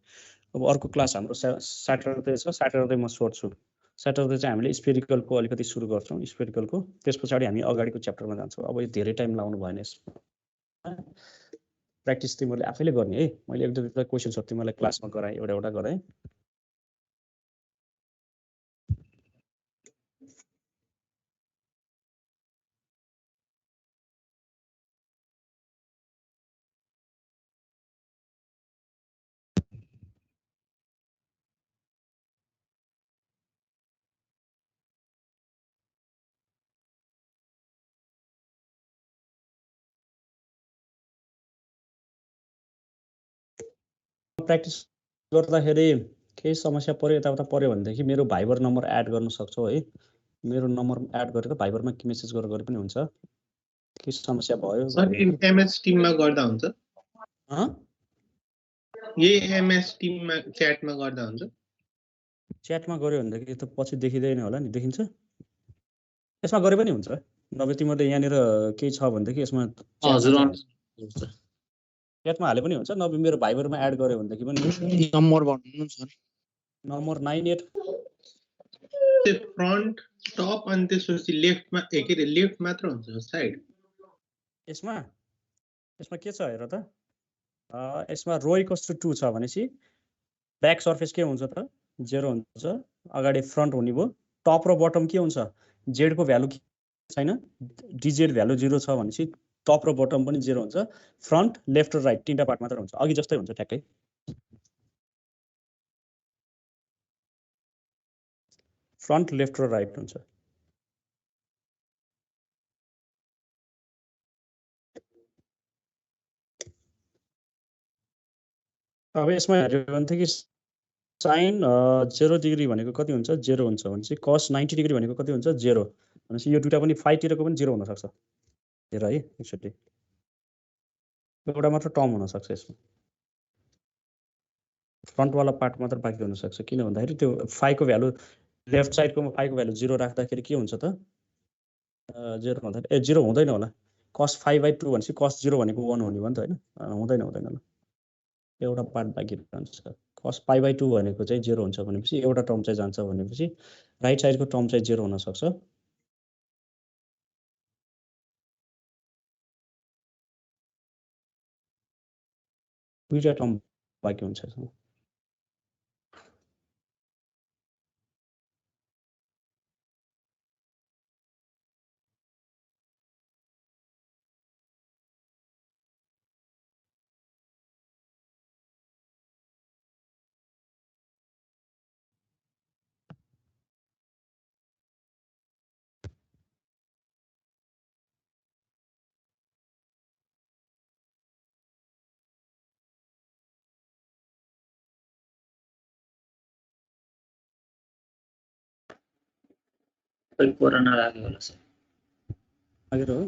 S1: अब अर्को क्लास हाम्रो सैटरडे छ सैटरडे म सोध्छु सैटरडे चाहिँ हामीले स्फेरिकलको अलिकति सुरु गर्छौं स्फेरिकलको त्यसपछि हामी अगाडिको च्याप्टरमा जान्छौं अब यो धेरै टाइम लाउनु भएन यसमा प्र्याक्टिस तिमीहरुले आफैले गर्ने है मैले एक दुईटा क्वेशनहरु तिमीलाई क्लासमा गराएँ एउटा एउटा गराएँ प्र्याक्टिस गर्दाखेरि केही समस्या पर्यो यताउता पर्यो भनेदेखि मेरो भाइबर नम्बर एड गर्न सक्छौ है मेरो नम्बर एड गरेर भाइबरमा मेसेज गरेर पनि हुन्छ के समस्या भयो
S3: सर एमएस टिममा गर्दा हुन्छ यही एमएस टिममा च्याटमा गर्दा हुन्छ
S1: च्याटमा गर्यो भनेदेखि त पछि देखिदैन होला नि देखिन्छ यसमा गरे पनि हुन्छ नभए तिमीले यहाँनिर केही छ भनेदेखि यसमा
S8: हजुर
S1: च्याटमा हाले पनि हुन्छ नभए मेरो भाइबरमा एड गर्यो भनेदेखि पनि
S6: नम्बर भन्नु छ
S1: नम्बर 98
S3: फ्रन्ट टप अनि त्यसपछि लेफ्टमा के रे लेफ्ट मात्र हुन्छ साइड
S1: यसमा के छ हेर त यसमा रो इक्वल्स टु 2 छ भनेपछि ब्याक सर्फेस के हुन्छ त 0 हुन्छ, अगाडि फ्रन्ट हुने भयो, टप र बटम के हुन्छ जेड को भ्यालु छैन, डिजेड भ्यालु 0 छ भनेपछि टप र बटम पनि 0 हुन्छ, फ्रन्ट लेफ्ट र राइट तीनटा पार्ट मात्र हुन्छ, अघि जस्तै हुन्छ ठ्याक्कै। फ्रन्ट लेफ्ट र राइट हुन्छ। अब यसमा हेर्यो भनेदेखि साइन 0 डिग्री भनेको कति हुन्छ 0 हुन्छ भनेपछि कस 90 डिग्री भनेको कति हुन्छ 0 भनेपछि यो दुटा पनि फाइ तिरको पनि 0 हुन सक्छ। हेर है एकचोटि एउटा मात्र टर्म हुन सक्छ यसमा, फ्रन्ट वाला पार्ट मात्र बाँकी हुन सक्छ, किन भन्दाखेरि त्यो फाइको भ्यालु लेफ्ट साइडको फाइको भ्यालु 0 राख्दाखेरि के हुन्छ त 0 भन्दाखेरि 0 हुँदैन होला, cos 5/2 भनेपछि cos 0 भनेको 1 हुने भयो नि त हैन, हुँदैन ल, एउटा पार्ट बाँकी रहन्छ। cos π/2 भनेको चाहिँ 0 हुन्छ भनेपछि एउटा टर्म चाहिँ जान्छ भनेपछि राइट साइडको टर्म चाहिँ 0 हुन सक्छ। दुईटा टर्म बाँकी हुन्छ यसमा।
S8: कोही कोरोना लाग्यो होला सर।
S1: लागेर हो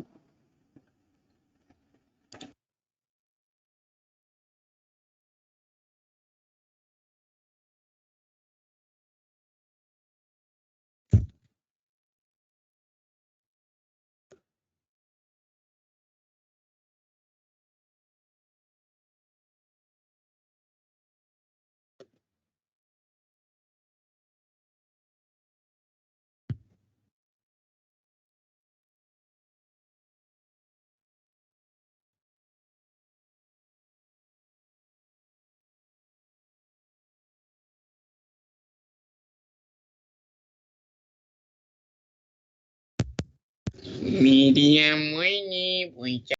S8: मिडियम नि भुइँचा